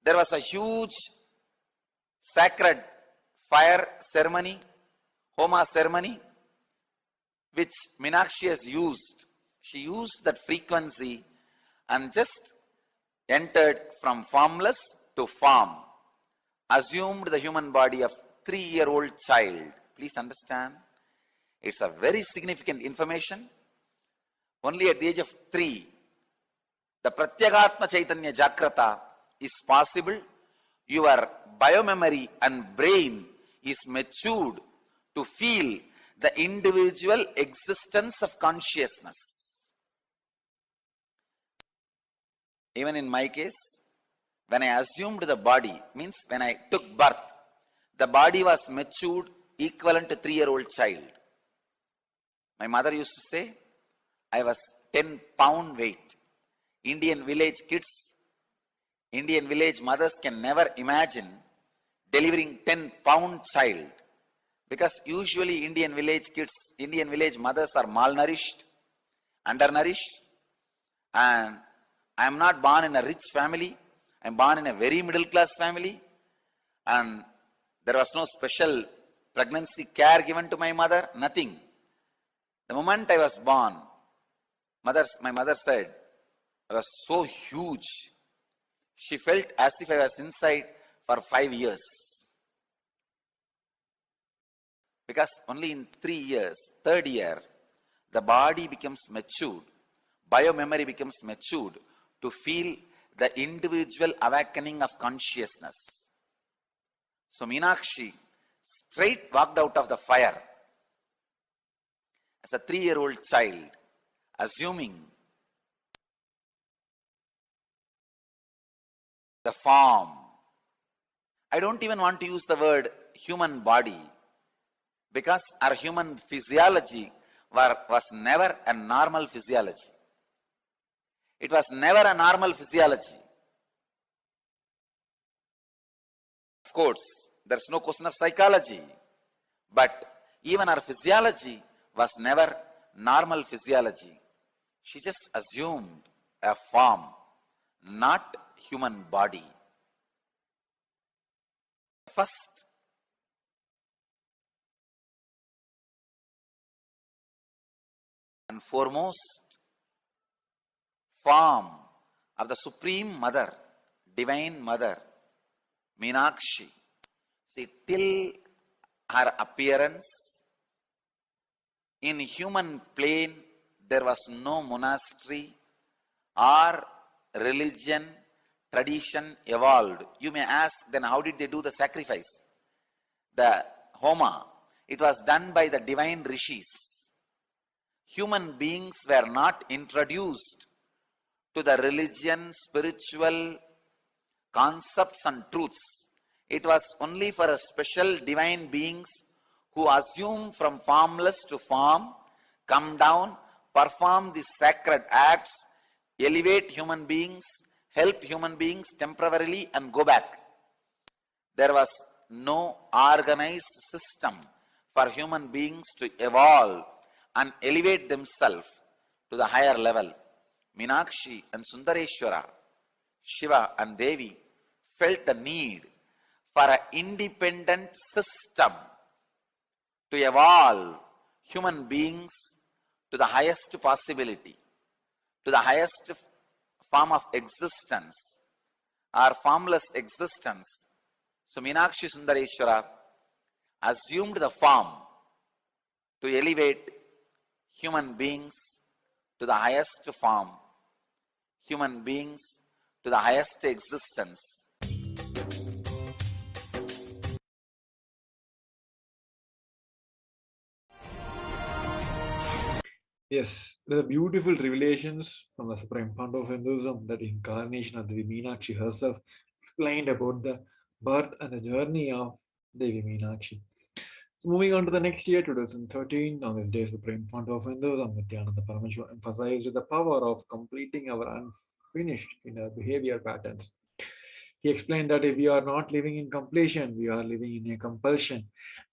There was a huge sacred fire ceremony, Homa ceremony, which Meenakshi has used. She used that frequency and just entered from formless to form, assumed the human body of 3-year-old child. Please understand, it's a very significant information. Only at the age of 3, the Pratyagatma Chaitanya Jagrata is possible. Your biomemory and brain is matured to feel the individual existence of consciousness. Even in my case, when I assumed the body, means when I took birth, the body was matured, equivalent to 3-year-old child. My mother used to say, I was 10 pound weight. Indian village kids, Indian village mothers can never imagine delivering 10 pound child. Because usually Indian village kids, Indian village mothers are malnourished, undernourished, and I am not born in a rich family. I am born in a very middle class family, and there was no special pregnancy care given to my mother, nothing. The moment I was born, my mother said, I was so huge. She felt as if I was inside for 5 years. Because only in 3 years, third year, the body becomes matured, biomemory becomes matured to feel the individual awakening of consciousness. So Meenakshi straight walked out of the fire as a 3-year-old child, assuming the form. I don't even want to use the word human body, because our human physiology was never a normal physiology. It was never a normal physiology. Of course, there's no question of psychology, but even our physiology was never normal physiology. She just assumed a form, not human body. First and foremost form of the Supreme Mother, Divine Mother, Meenakshi. See, till her appearance in human plane, there was no monastery or religion, tradition evolved. You may ask, then how did they do the sacrifice? The Homa, it was done by the divine rishis. Human beings were not introduced to the religion, spiritual concepts and truths. It was only for a special divine beings who assume from formless to form, come down, perform these sacred acts, elevate human beings, help human beings temporarily and go back. There was no organized system for human beings to evolve and elevate themselves to the higher level. Meenakshi and Sundareshwara, Shiva and Devi felt the need for an independent system to evolve human beings to the highest possibility, to the highest form of existence or formless existence. So Meenakshi Sundareshwara assumed the form to elevate human beings to the highest form, human beings to the highest existence. Yes, there are beautiful revelations from the Supreme Founder of Hinduism that the incarnation of Devi Meenakshi herself explained about the birth and the journey of Devi Meenakshi. So moving on to the next year, 2013, on this day, Supreme Founder of Hinduism, Nithyananda Paramashivam, emphasized the power of completing our unfinished inner behavior patterns. He explained that if we are not living in completion, we are living in a compulsion,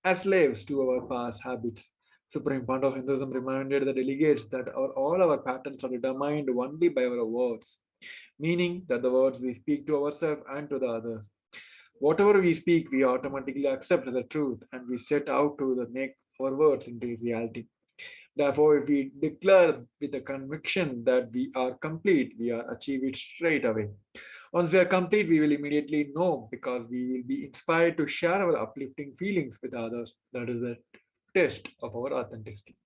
as slaves to our past habits. Supreme Founder of Hinduism reminded the delegates that all our patterns are determined only by our words, meaning that the words we speak to ourselves and to the others. Whatever we speak, we automatically accept as a truth, and we set out to make our words into reality. Therefore, if we declare with a conviction that we are complete, we are achieve it straight away. Once we are complete, we will immediately know because we will be inspired to share our uplifting feelings with others. That is the test of our authenticity.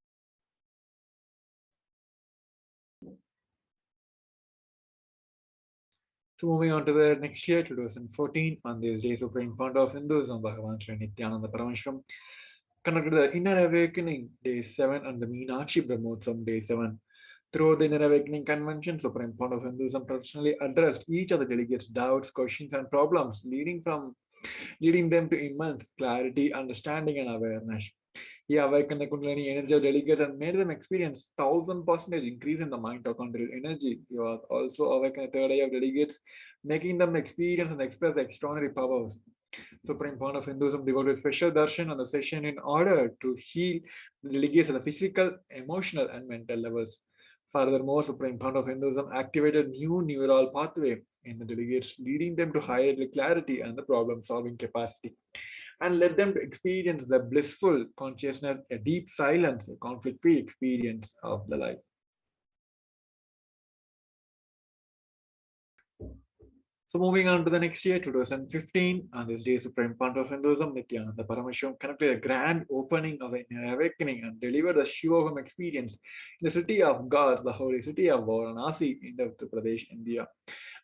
So moving on to the next year, 2014, on this day, Supreme Founder of Hinduism, Bhagavan Sri Nithyananda Paramashivam, conducted the Inner Awakening, Day 7, and the Meenakshi Brahmotsam, Day 7. Throughout the Inner Awakening Convention, Supreme Founder of Hinduism personally addressed each of the delegates' doubts, questions, and problems, leading them to immense clarity, understanding, and awareness. He awakened the Kundalini energy of delegates and made them experience 1000% increase in the mitochondrial energy. He was also awakened the third eye of delegates, making them experience and express extraordinary powers. Supreme Point of Hinduism devoted special darshan on the session in order to heal the delegates at the physical, emotional, and mental levels. Furthermore, Supreme Point of Hinduism activated new neural pathway in the delegates, leading them to higher clarity and the problem-solving capacity, and led them to experience the blissful consciousness, a deep silence, a conflict-free experience of the life. So moving on to the next year, 2015, on this day, Supreme Point of Hinduism, Nithyananda Paramashivam, conducted a grand opening of an awakening and delivered the Shivoham experience in the city of gods, the holy city of Varanasi in Uttar Pradesh, India.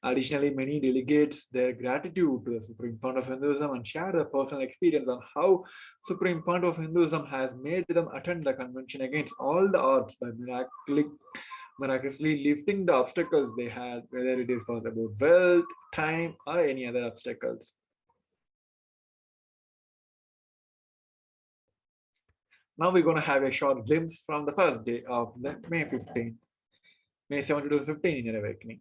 Additionally, many delegates their gratitude to the Supreme Point of Hinduism and shared their personal experience on how Supreme Point of Hinduism has made them attend the convention against all the odds by miraculously lifting the obstacles they had, whether it is about wealth, time, or any other obstacles. Now we're going to have a short glimpse from the first day of the May 15th, May 7 to 15 in your awakening.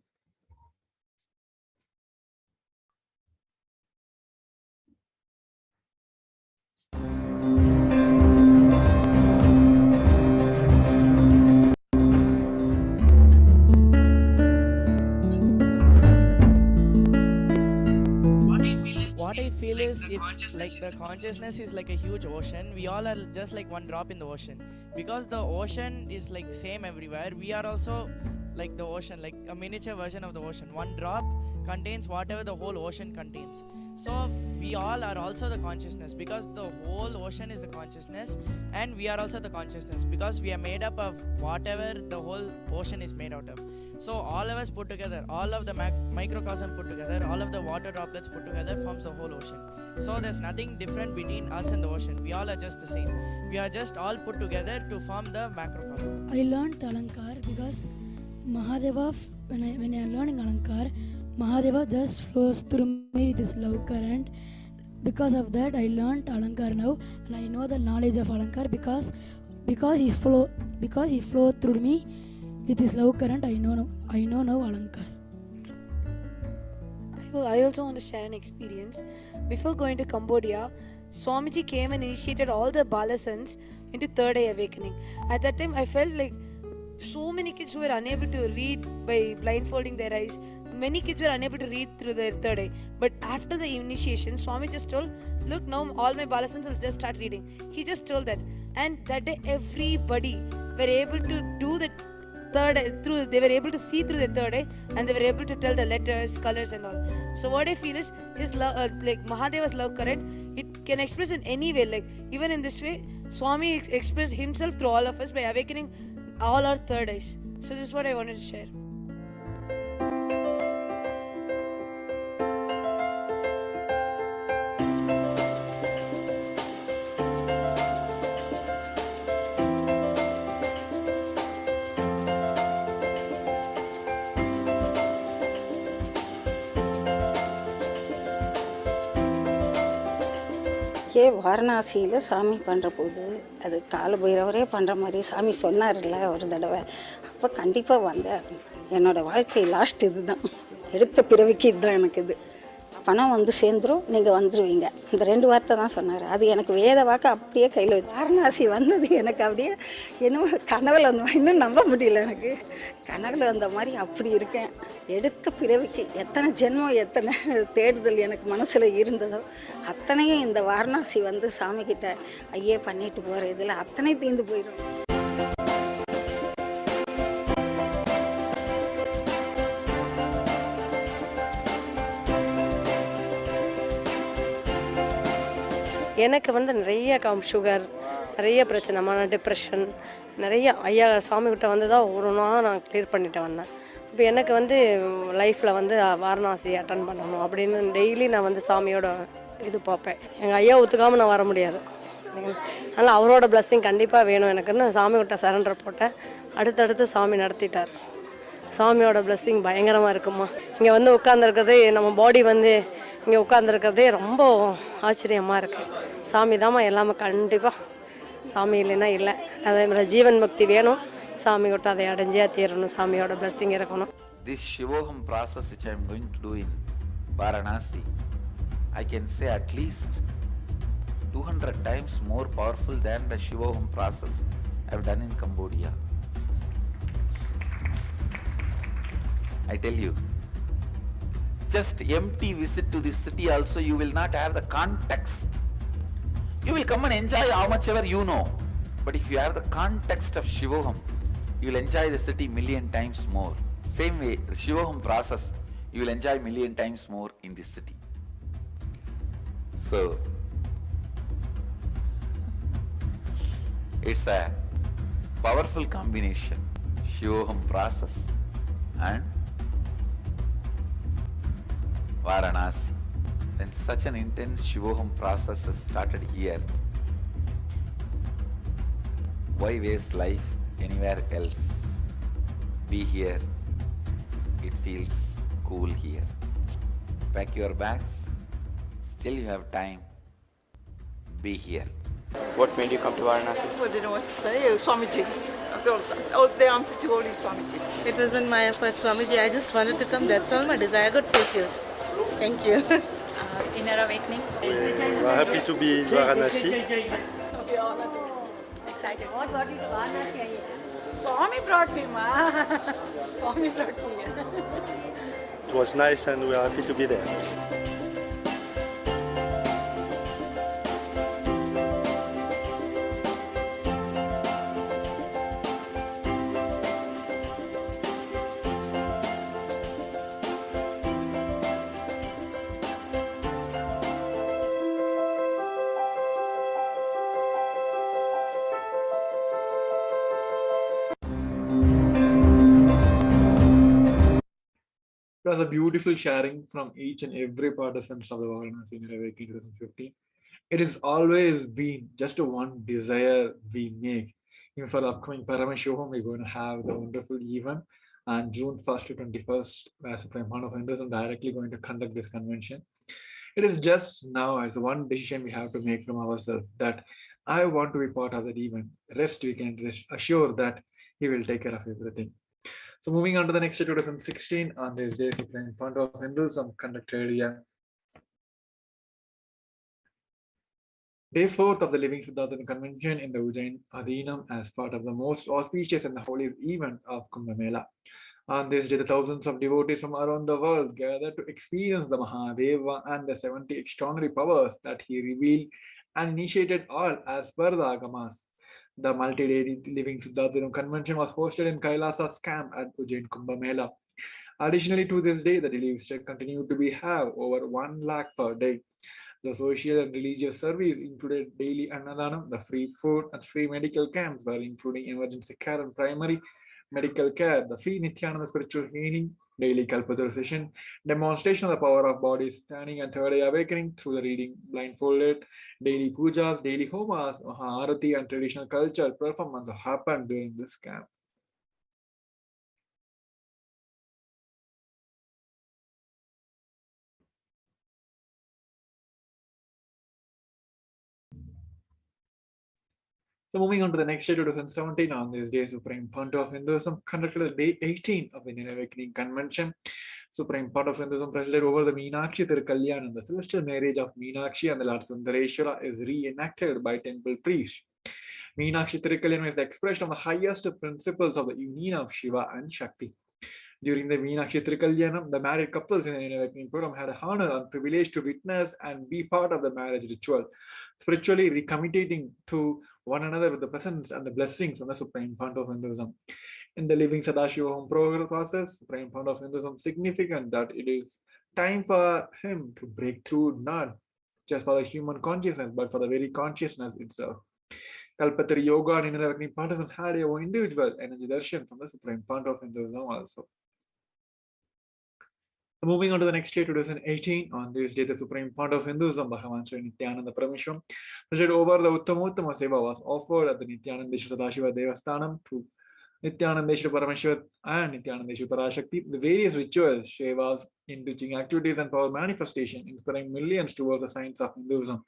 What I feel is, if like the consciousness is like a huge ocean, we all are just like one drop in the ocean. Because the ocean is like same everywhere, we are also like the ocean, like a miniature version of the ocean. One drop contains whatever the whole ocean contains. So we all are also the consciousness, because the whole ocean is the consciousness, and we are also the consciousness, because we are made up of whatever the whole ocean is made out of. So all of us put together, all of the microcosm put together, all of the water droplets put together forms the whole ocean. So there's nothing different between us and the ocean. We all are just the same. We are just all put together to form the macrocosm. I learned Alankar because Mahadeva, when I am learning Alankar, Mahadeva just flows through me with his love current. Because of that, I learned Alankar now, and I know the knowledge of Alankar because he flowed through me with his love current. I know now Alankar. I also want to share an experience. Before going to Cambodia, Swamiji came and initiated all the Balasans into third eye awakening. At that time, I felt like so many kids who were unable to read by blindfolding their eyes. Many kids were unable to read through their third eye. But after the initiation, Swami just told, look, now all my Balasans will just start reading. He just told that. And that day, everybody were able to do the third eye through, they were able to see through the third eye, and they were able to tell the letters, colors and all. So what I feel is his love, like Mahadeva's love current, it can express in any way. Like even in this way, Swami expressed himself through all of us by awakening all our third eyes. So this is what I wanted to share. வாரணாசியில் சாமி பண்ணுற போது அது கால பைரவரே பண்ணுற மாதிரி சாமி சொன்னார்ல ஒரு தடவை, அப்போ கண்டிப்பாக வந்தேன். என்னோடய வாழ்க்கை லாஸ்ட் இது தான், எடுத்த பிறவிக்கு இதுதான் எனக்கு. இது பணம் வந்து சேர்ந்துடும், நீங்கள் வந்துடுவீங்க, இந்த 2 வார்த்தை தான் சொன்னார். அது எனக்கு வேத வாக்கு அப்படியே கையில் வச்சு வாரணாசி வந்தது எனக்கு அப்படியே என்னமோ கனவில் வந்த, இன்னும் நம்ப முடியல. எனக்கு கனவில் வந்த மாதிரி அப்படி இருக்கேன். எடுத்த பிறவிக்கு எத்தனை ஜென்மம், எத்தனை தேடுதல் எனக்கு மனசில் இருந்ததோ அத்தனையும் இந்த வாரணாசி வந்து சாமிக்கிட்ட ஐயே பண்ணிட்டு போகிற இதில் அத்தனை தீர்ந்து போயிடும். எனக்கு வந்து நிறைய சுகர், நிறைய பிரச்சனை, டிப்ரெஷன், நிறைய ஐயா சாமிகிட்ட வந்து தான் ஒவ்வொன்றா நான் கிளியர் பண்ணிட்டு வந்தேன். இப்போ எனக்கு வந்து லைஃப்பில் வந்து வாரணாசி அட்டன் பண்ணணும் அப்படின்னு டெய்லி நான் வந்து சாமியோட இது பார்ப்பேன். எங்கள் ஐயா ஒத்துக்காமல் நான் வர முடியாது. அதனால் அவரோட பிளஸ்ஸிங் கண்டிப்பாக வேணும் எனக்குன்னு சாமிகிட்ட சரண்டர் போட்டேன். அடுத்தடுத்து சாமி நடத்திட்டார். சாமியோட பிளஸ்ஸிங் பயங்கரமாக இருக்குமா. இங்கே வந்து உட்காந்துருக்கிறதே, நம்ம பாடி வந்து இங்கே உட்காந்துருக்கிறதே ரொம்ப ஆச்சரியமாக இருக்குது. சாமி தாம்மா எல்லாமே, கண்டிப்பாக சாமி இல்லைன்னா இல்லை. அதே மாதிரி ஜீவன் முக்தி வேணும், சாமி கிட்ட அதை அடைஞ்சே தீரணும், சாமியோட blessing இருக்கணும். This Shivoham process which I am going to do in Varanasi I can say at least 200 times more powerful than the Shivoham process I've done in Cambodia. I tell you, just empty visit to this city also, you will not have the context. You will come and enjoy how much ever you know. But if you have the context of Shivoham, you will enjoy the city million times more. Same way, the Shivoham process, you will enjoy million times more in this city. So, it's a powerful combination, Shivoham process and Varanasi. Then such an intense Shivoham process has started here. Why waste life anywhere else? Be here. It feels cool here. Pack your bags. Still you have time. Be here. What made you come to Varanasi? I don't know what to say. Swamiji. That's all the answer to all is Swamiji. It wasn't my effort, Swamiji. I just wanted to come. That's all. My desire got fulfilled. Thank you. Inner awakening. We're happy to be in Varanasi. Excited. What is Varanasi? Swami brought me, ma. Swami brought me. It was nice and we're happy to be there. It was a beautiful sharing from each and every participant of the Varanasi Inner Awakening 2015. It has always been just a one desire we make. Even for the upcoming Paramashivoham, we're going to have the wonderful event on June 1st to 21st, where Supreme Court of Hinduism directly going to conduct this convention. It is just now as one decision we have to make from ourselves that I want to be part of that event. Rest we can rest assure that he will take care of everything. So moving on to the next year, 2016, on this day, Supreme Court of Hinduism conducted Day 4th of the Living Siddhartha Convention in the Ujjain Adhinam as part of the most auspicious and the holiest event of Kumbh Mela. On this day, the thousands of devotees from around the world gathered to experience the Mahadeva and the 70 extraordinary powers that he revealed and initiated all as per the Agamas. The multi-day Living Siddhartha Convention was hosted in Kailasa's camp at Ujjain Kumbh Mela. Additionally, to this day, the daily state continued to be have over 1 lakh per day. The social and religious service included daily Annadanam, the free food and free medical camps were including emergency care and primary medical care, the free Nithyananda spiritual healing, daily Kalpataru session, demonstration of the power of body standing and third eye awakening through the reading blindfolded, daily pujas, daily homas, Maharati and traditional culture performance happened during this camp. So moving on to the next day, 2017, on this day, Supreme Court of Hinduism conducted day 18 of the Inner Awakening Convention. Supreme Court of Hinduism presided over the Meenakshi Thirukalyanam. The celestial marriage of Meenakshi and the Lord Sundareshwara is reenacted by temple priests. Meenakshi Thirukalyanam is the expression of the highest principles of the union of Shiva and Shakti. During the Meenakshi Thirukalyanam, the married couples in the Inner Awakening program had a honor and privilege to witness and be part of the marriage ritual, spiritually recommitting to one another with the presence and the blessings from the Supreme Fount of Hinduism. In the Living Sadashivoham process, Supreme Fount of Hinduism significant that it is time for him to break through not just for the human consciousness, but for the very consciousness itself. Kalpatari Yoga and Inner Awakening participants had a individual energy darshan from the Supreme Fount of Hinduism also. So moving on to the next year, 2018, on this day, the Supreme Fount of Hinduism, Bhagavan Sri Nithyananda Paramashivam, presided over the Uttama Seva was offered at the Nithyanandeshwara Sadashiva Devasthanam to Nithyanandeshwara Paramashivam and Nithyanandeshwara Parashakti. The various rituals, Shevas, enriching activities, and power manifestation, inspiring millions towards the science of Hinduism.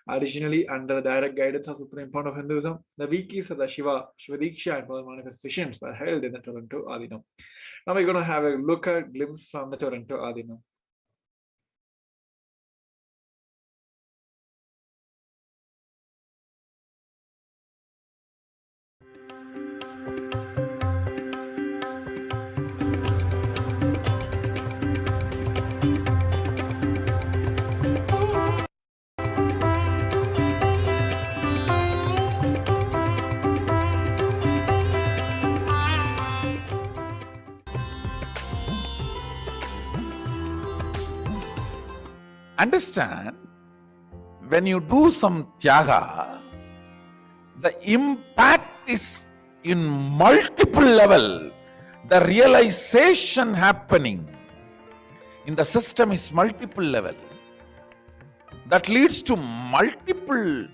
Additionally, under the direct guidance of Supreme Fount of Hinduism, the weekly Sadashiva, Shivadiksha, and power manifestations were held in the Toronto Adhinam. Now we're going to have a look at glimpse from the Toronto Adhinam. understand, when you do some tyaga, the impact is in multiple level. The realization happening in the system is multiple level. That leads to multiple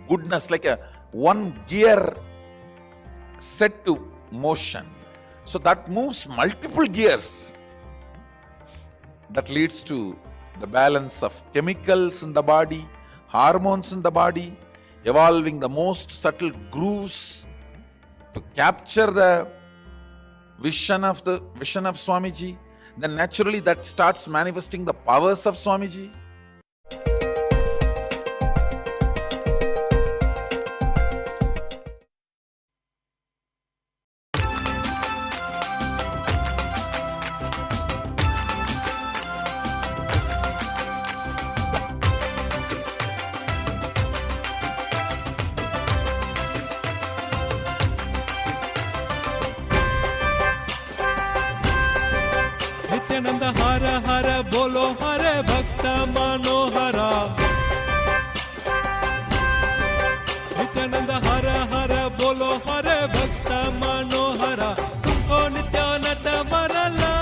goodness, like a one gear set to motion. So that moves multiple gears. That leads to the balance of chemicals in the body, hormones in the body, evolving the most subtle grooves to capture the vision of Swamiji. Then naturally that starts manifesting the powers of Swamiji. Nityanand हर हर बोलो हरे भक्त मनोहरा। नित्यानंद हर हर बोलो हरे भक्त मनोहरा। तुमको नित्यानंद मरला।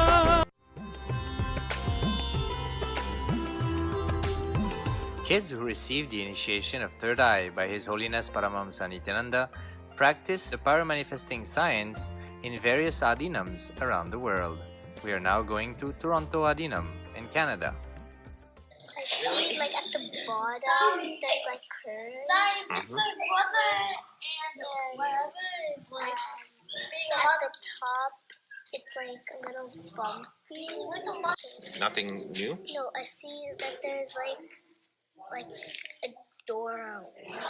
Kids who receive the initiation of third eye by His Holiness Paramahamsa Nithyananda practice the para-manifesting science in various adinams around the world. We are now going to Toronto Adinam in Canada. I feel like at the bottom there's like curves. This is my brother and like so at the top it's like a little bumpy. Nothing new? No, I see that there's like a door or a window.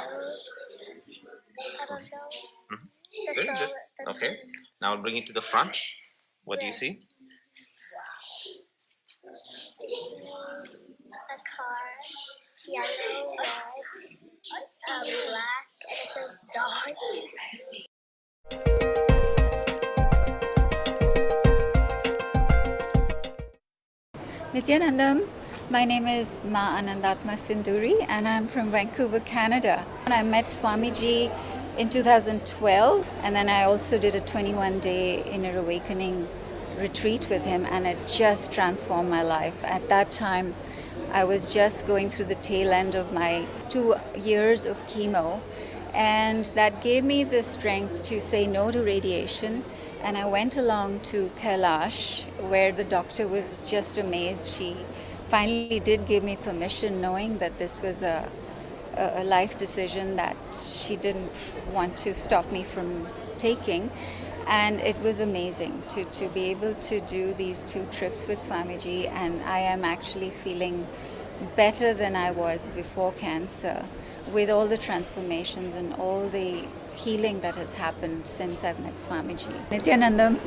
I don't know. Very good. Okay. Now I'll bring it to the front. What do you see? A car, yellow, red, black, and it says Dodge. Nithyanandam, my name is Ma Anandatma Sinduri and I'm from Vancouver, Canada. And I met Swamiji in 2012 and then I also did a 21-day inner awakening retreat with him and it just transformed my life. At that time, I was just going through the tail end of my 2 years of chemo and that gave me the strength to say no to radiation. And I went along to Kailash where the doctor was just amazed. She finally did give me permission knowing that this was a life decision that she didn't want to stop me from taking. And it was amazing to be able to do these 2 trips with Swamiji and I am actually feeling better than I was before cancer with all the transformations and all the healing that has happened since I've met Swamiji. Nithyanandam.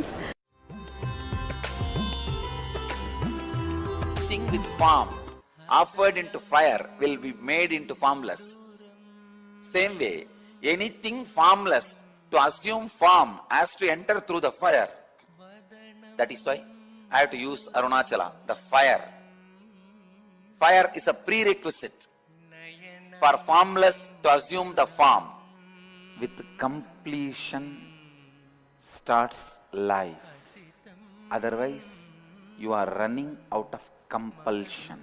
Thing with form offered into fire will be made into formless. Same way, anything formless to assume form has to enter through the fire. That is why I have to use Arunachala, the fire. Fire is a prerequisite for formless to assume the form. With completion starts life. Otherwise, you are running out of compulsion.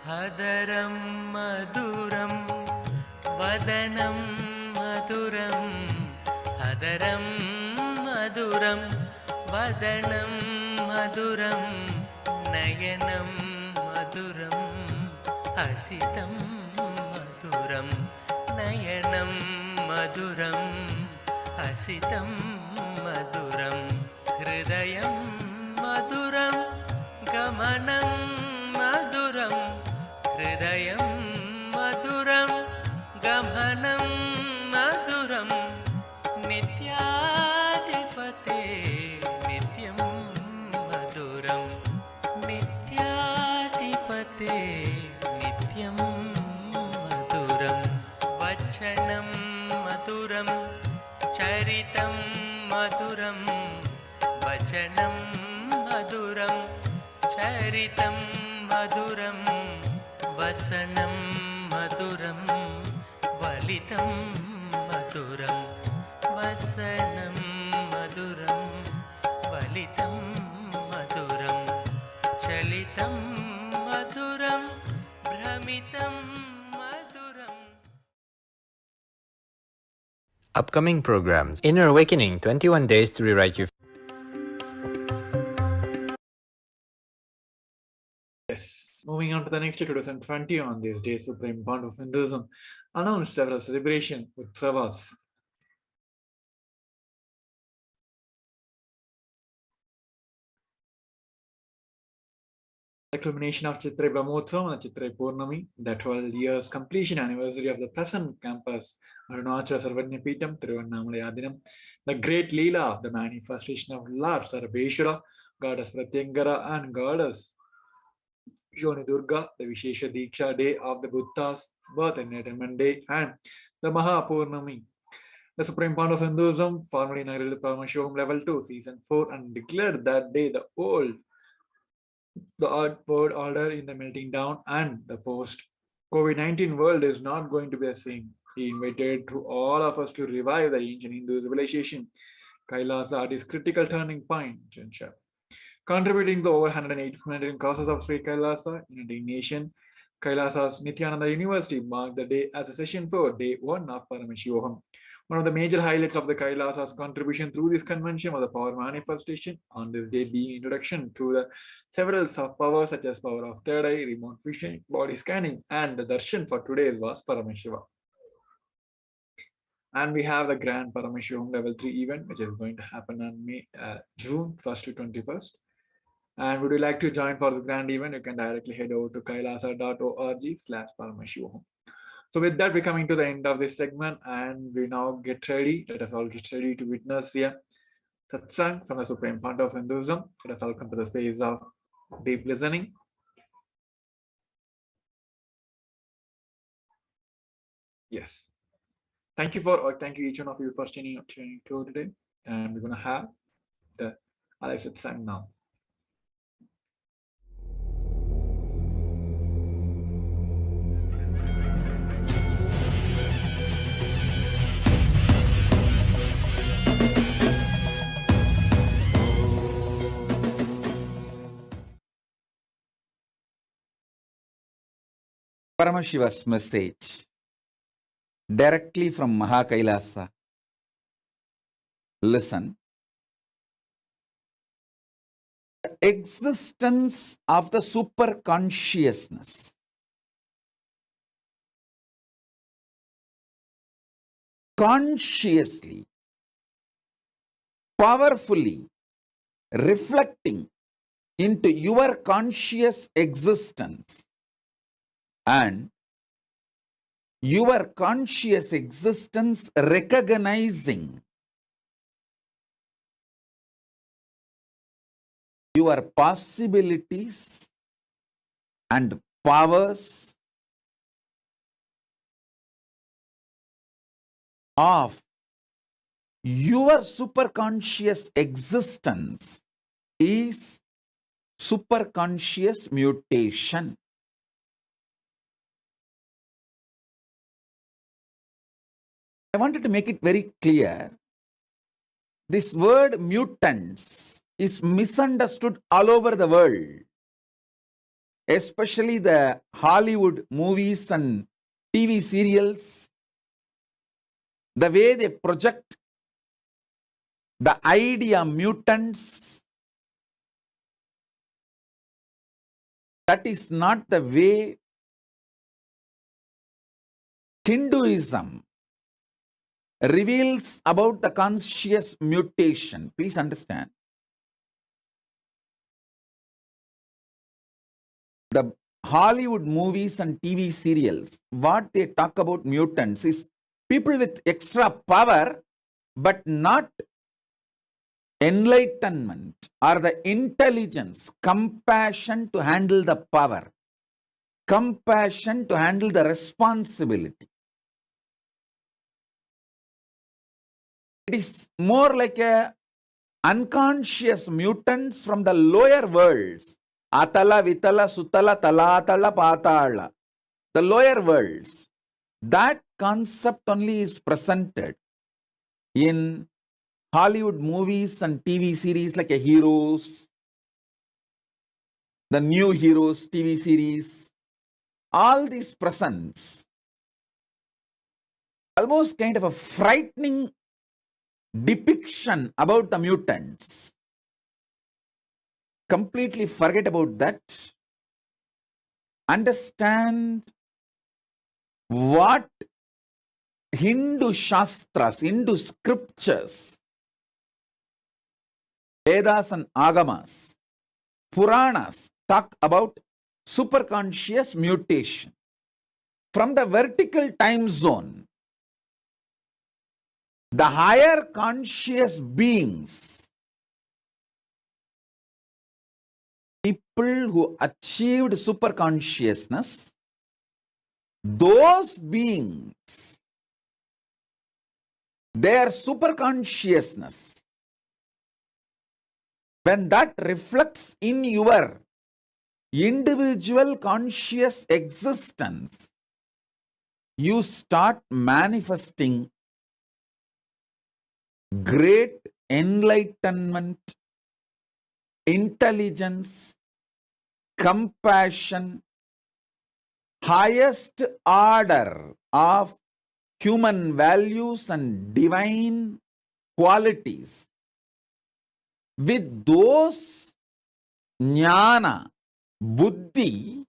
Hadaram maduram, vadanam maduram. Hadaram maduram, vadanam maduram. Nayanam maduram, hasitam maduram. Nayanam maduram, hasitam maduram. Hridayam maduram, gamanam maduram. Hridayam maduram, gamanam maduram. Nityadipate nityam maduram. Nityadipate nityam maduram. Vachanam maduram, charitam maduram. Vachanam maduram, charitam maduram. वसनं मधुरं वलितं मधुरं वसनं मधुरं वलितं मधुरं चलितं मधुरं भ्रमितं मधुरम्. Upcoming programs: Inner Awakening, 21 Days to Rewrite Your. Yes. Moving on to the next year, 2020, on this day, Supreme Bond of Hinduism announced several celebrations with Savas. The culmination of Chitrai Brahmotsavam and Chitrai Purnami, the 12 years completion anniversary of the present campus, Arunachal Sarvajnapeetham, Tiruvannamalai, the great Leela, the manifestation of Lord Sarveshwara, Goddess Pratyangara, and Goddess Yoni Durga, the Vishesha Diksha day of the Buddha's birth, enlightenment day, and the Mahapurnami. The Supreme Court of Hinduism formally inaugurated Paramashivoham Level 2, Season 4, and declared that day the odd world order in the melting down and the post-COVID-19 world is not going to be the same. He invited to all of us to revive the ancient Hindu civilization. Kailasa at his critical turning point, contributing to over 180 humanitarian causes of Sri Kailasa in a nation. Kailasa's Nithyananda University marked the day as a session for day 1 of Paramashivoham. One of the major highlights of the Kailasa's contribution through this convention was the power manifestation, on this day being introduction to the several soft powers such as power of third eye, remote vision, body scanning, and the darshan for today was Paramashiva. And we have the grand Paramashivoham Level 3 event, which is going to happen on June 1st to 21st. And would you like to join for this grand event? You can directly head over to kailasa.org/Paramashivoham. So with that, we're coming to the end of this segment, and we now get ready. Let us all get ready to witness a satsang from the Supreme Fount of Hinduism. Let us all come to the space of deep listening. Yes. Thank you each one of you for tuning to today. And we're going to have the live satsang now. Paramashiva's message directly from Mahakailasa. Listen. The existence of the super consciousness consciously, powerfully reflecting into your conscious existence, and your conscious existence recognizing your possibilities and powers of your superconscious existence is superconscious mutation. I wanted to make it very clear. This word mutants is misunderstood all over the world, especially the Hollywood movies and TV serials. The way they project the idea mutants, that is not the way Hinduism reveals about the conscious mutation. Please understand. The Hollywood movies and TV serials, what they talk about mutants is people with extra power, but not enlightenment or the intelligence, compassion to handle the power, compassion to handle the responsibility. It is more like a unconscious mutants from the lower worlds. Atala, Vitala, Sutala, Talatala, Patala. the lower worlds. That concept only is presented in Hollywood movies and TV series like a Heroes, the New Heroes TV series. All these presents almost kind of a frightening depiction about the mutants. Completely forget about that. Understand what Hindu Shastras, Hindu scriptures, Vedas and Agamas, Puranas talk about superconscious mutation. From the vertical time zone, the higher conscious beings, people who achieved superconsciousness, those beings, their superconsciousness, when that reflects in your individual conscious existence, you start manifesting great enlightenment, intelligence, compassion, highest order of human values and divine qualities. With those jnana, buddhi,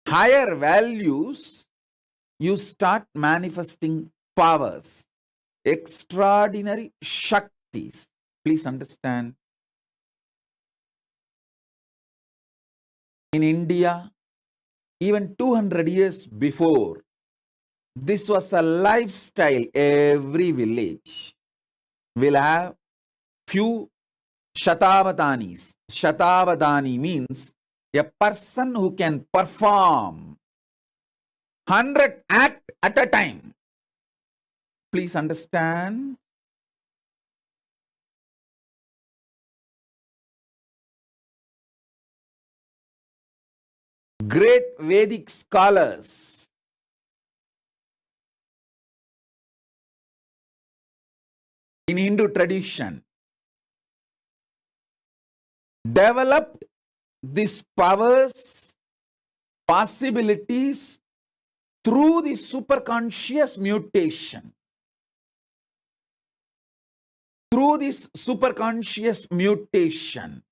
higher values, you start manifesting powers, extraordinary shaktis. Please understand. In India, even 200 years before, this was a lifestyle. Every village will have few Shatavadanis. Shatavadani means a person who can perform 100 acts at a time. Please understand. Great Vedic scholars in Hindu tradition developed these powers, possibilities through the superconscious mutation. Through this superconscious mutation,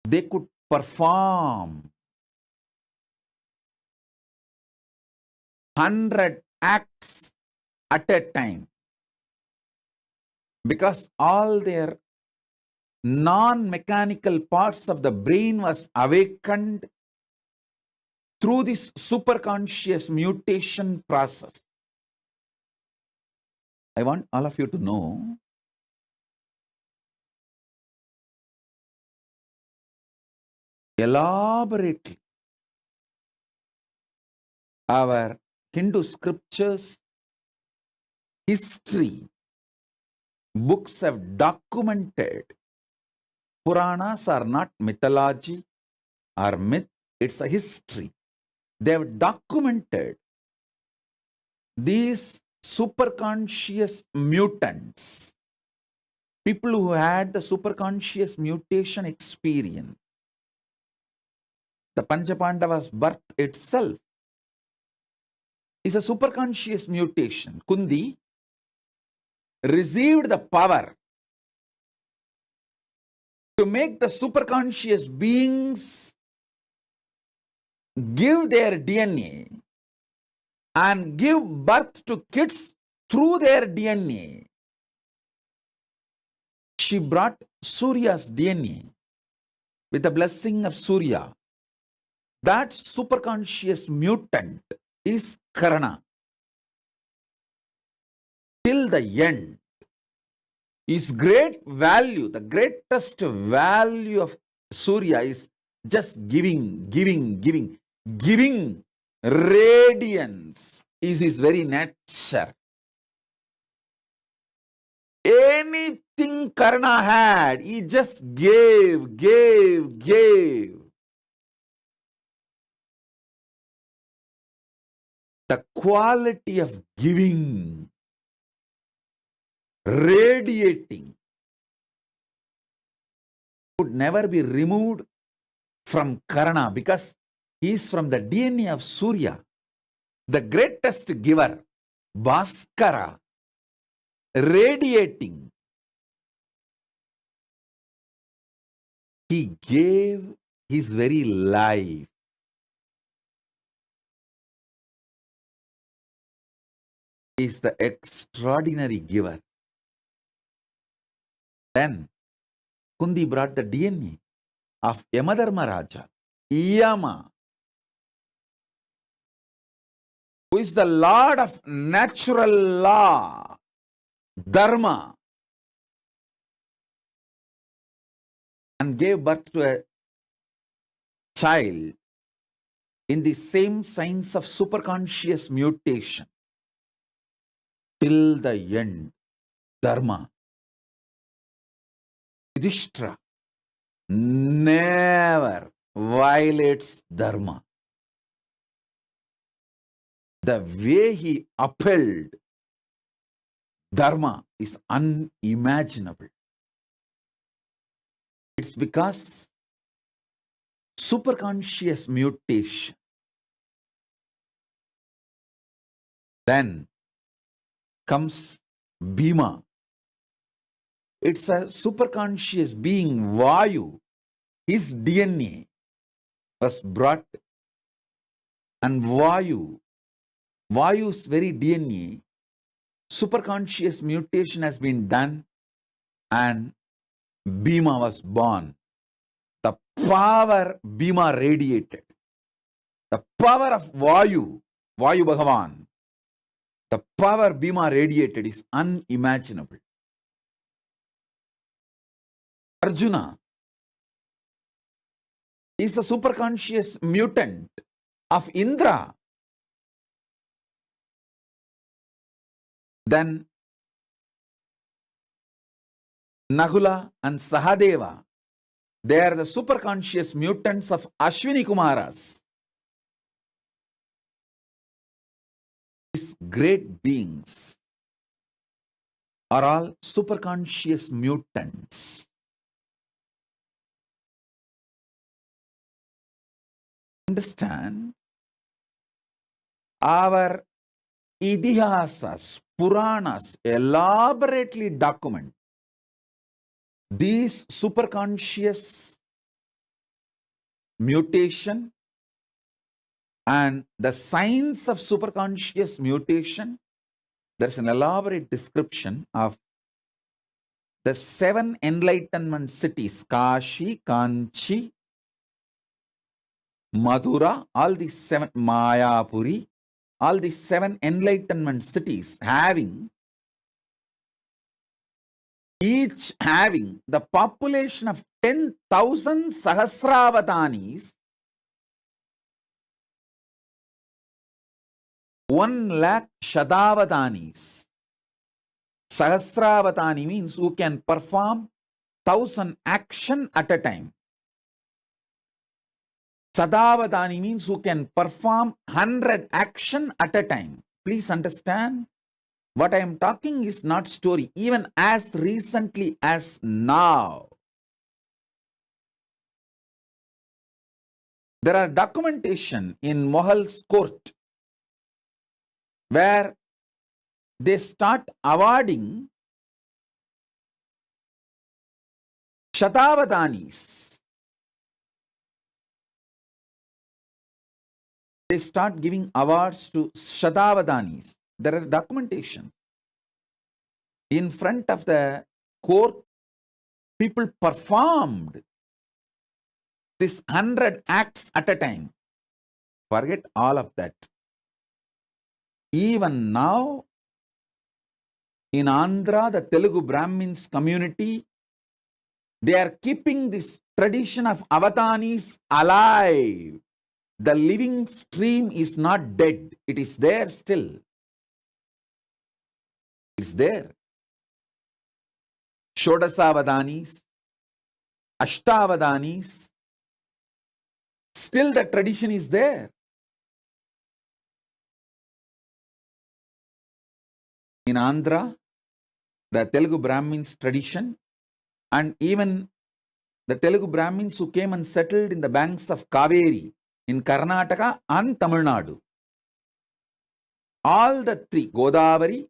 they could perform 100 acts at a time because all their non-mechanical parts of the brain was awakened through this superconscious mutation process. I want all of you to know elaborately our Hindu scriptures, history, books have documented. Puranas are not mythology or myth, it's a history. They have documented these superconscious mutants, people who had the superconscious mutation experience. The Panchapandavas' birth itself is a superconscious mutation. Kundi received the power to make the superconscious beings give their DNA and give birth to kids through their DNA. She brought Surya's DNA with the blessing of Surya. That superconscious mutant is Karana. Till the end, his great value, the greatest value of Surya is just giving. Giving radiance is his very nature. Anything Karna had, he just gave. The quality of giving, radiating, would never be removed from Karna because he is from the DNA of Surya, the greatest giver, Bhaskara, radiating. He gave his very life. He is the extraordinary giver. Then Kundi brought the DNA of Yamadharma Raja, Yama, who is the Lord of natural law, Dharma, and gave birth to a child in the same signs of superconscious mutation till the end, Dharma. Yudhishthira never violates Dharma. The way he upheld Dharma is unimaginable. It's because superconscious mutation. Then comes Bhima. It's a superconscious being, Vayu. His DNA was brought, and Vayu's very DNA, superconscious mutation has been done, and Bhima was born. The power Bhima radiated, the power of Vayu Bhagavan, the power Bhima radiated is unimaginable. Arjuna is a superconscious mutant of Indra. Then Nahula and Sahadeva, they are the superconscious mutants of Ashwini Kumaras. These great beings are all superconscious mutants. Understand? Our Idihasas, Puranas elaborately document these superconscious mutation and the signs of superconscious mutation. There's an elaborate description of the 7 enlightenment cities, Kashi, Kanchi, Madhura, all these 7, Mayapuri, all these 7 enlightenment cities each having the population of 10,000 Sahasravatanis, 1 lakh Shadavatanis. Sahasravatani means who can perform 1,000 action at a time. Sadavatani means who can perform 100 action at a time. Please understand, what I am talking is not story. Even as recently as now, there are documentation in Mohal's court where they start awarding Shatavadanis. They start giving awards to Shatavadanis. There are documentation. In front of the court, people performed this 100 acts at a time. Forget all of that. Even now, in Andhra, the Telugu Brahmins community, they are keeping this tradition of avatanis alive. The living stream is not dead. It is there still. It's there. Shodasavadanis, Ashtavadanis. Still the tradition is there. In Andhra, the Telugu Brahmins tradition, and even the Telugu Brahmins who came and settled in the banks of Kaveri in Karnataka and Tamil Nadu. All the three, Godavari,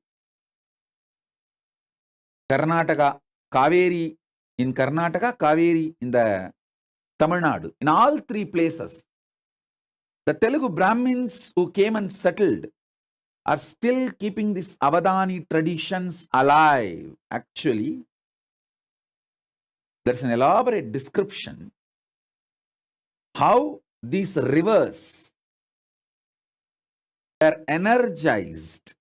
Karnataka, Kaveri in Karnataka, Kaveri in the Tamil Nadu. In all three places, the Telugu Brahmins who came and settled are still keeping these Avadani traditions alive. Actually, there's an elaborate description how these rivers are energized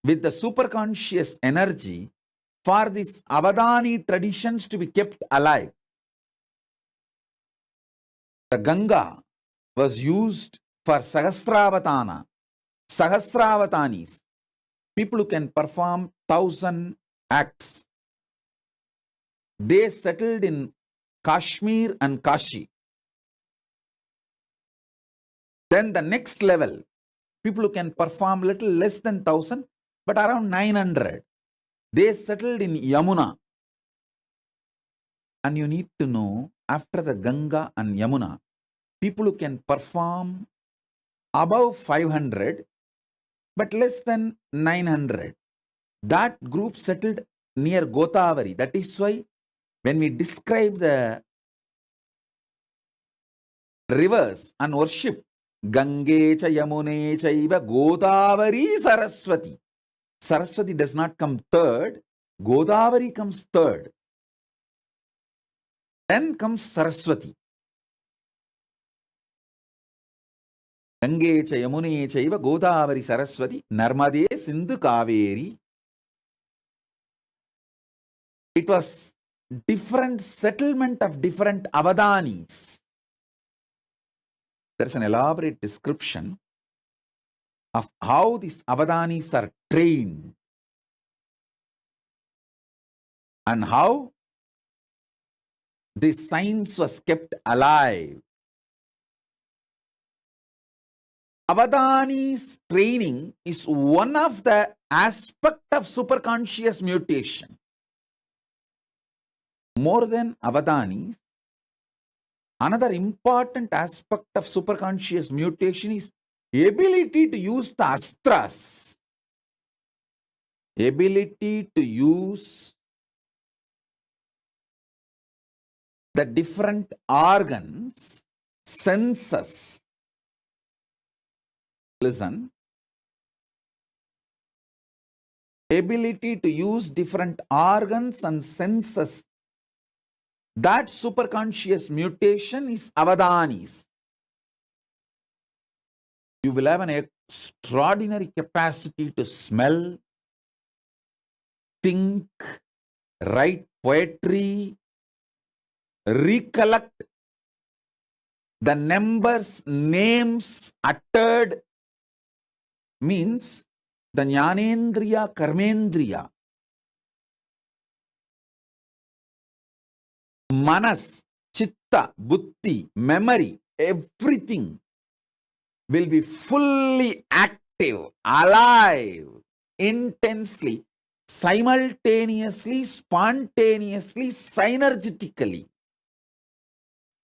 with the superconscious energy for these Avadani traditions to be kept alive. The Ganga was used for Sahasravatana, Sahasravatanis, people who can perform 1,000 acts. They settled in Kashmir and Kashi. Then the next level, people who can perform little less than 1,000, but around 900. They settled in Yamuna. And you need to know, after the Ganga and Yamuna, people who can perform above 500, but less than 900. That group settled near Godavari. That is why when we describe the rivers and worship, Gange cha Yamune chaiva Godavari Saraswati. Saraswati does not come third. Godavari comes third. Then comes Saraswati. Gange cha Yamune chaiva Godavari Saraswati Narmade Sindhu Kaveri. It was different settlement of different Avadanis. There's an elaborate description of how these Avadanis are trained and how this science was kept alive. Avadanis training is one of the aspects of superconscious mutation. More than Avadanis, another important aspect of superconscious mutation is ability to use the astras. Ability to use the different organs, senses. Listen. Ability to use different organs and senses. That superconscious mutation is Avadanis. You will have an extraordinary capacity to smell, think, write poetry, recollect the numbers, names uttered, means the Jnanendriya, Karmendriya. Manas, Chitta, Buddhi, memory, everything will be fully active, alive, intensely, simultaneously, spontaneously, synergetically.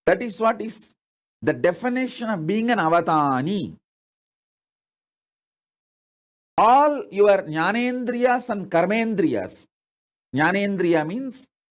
That is what is the definition of being an Avatani. All your Jnanendriyas and Karmendriyas. Jnanendriya means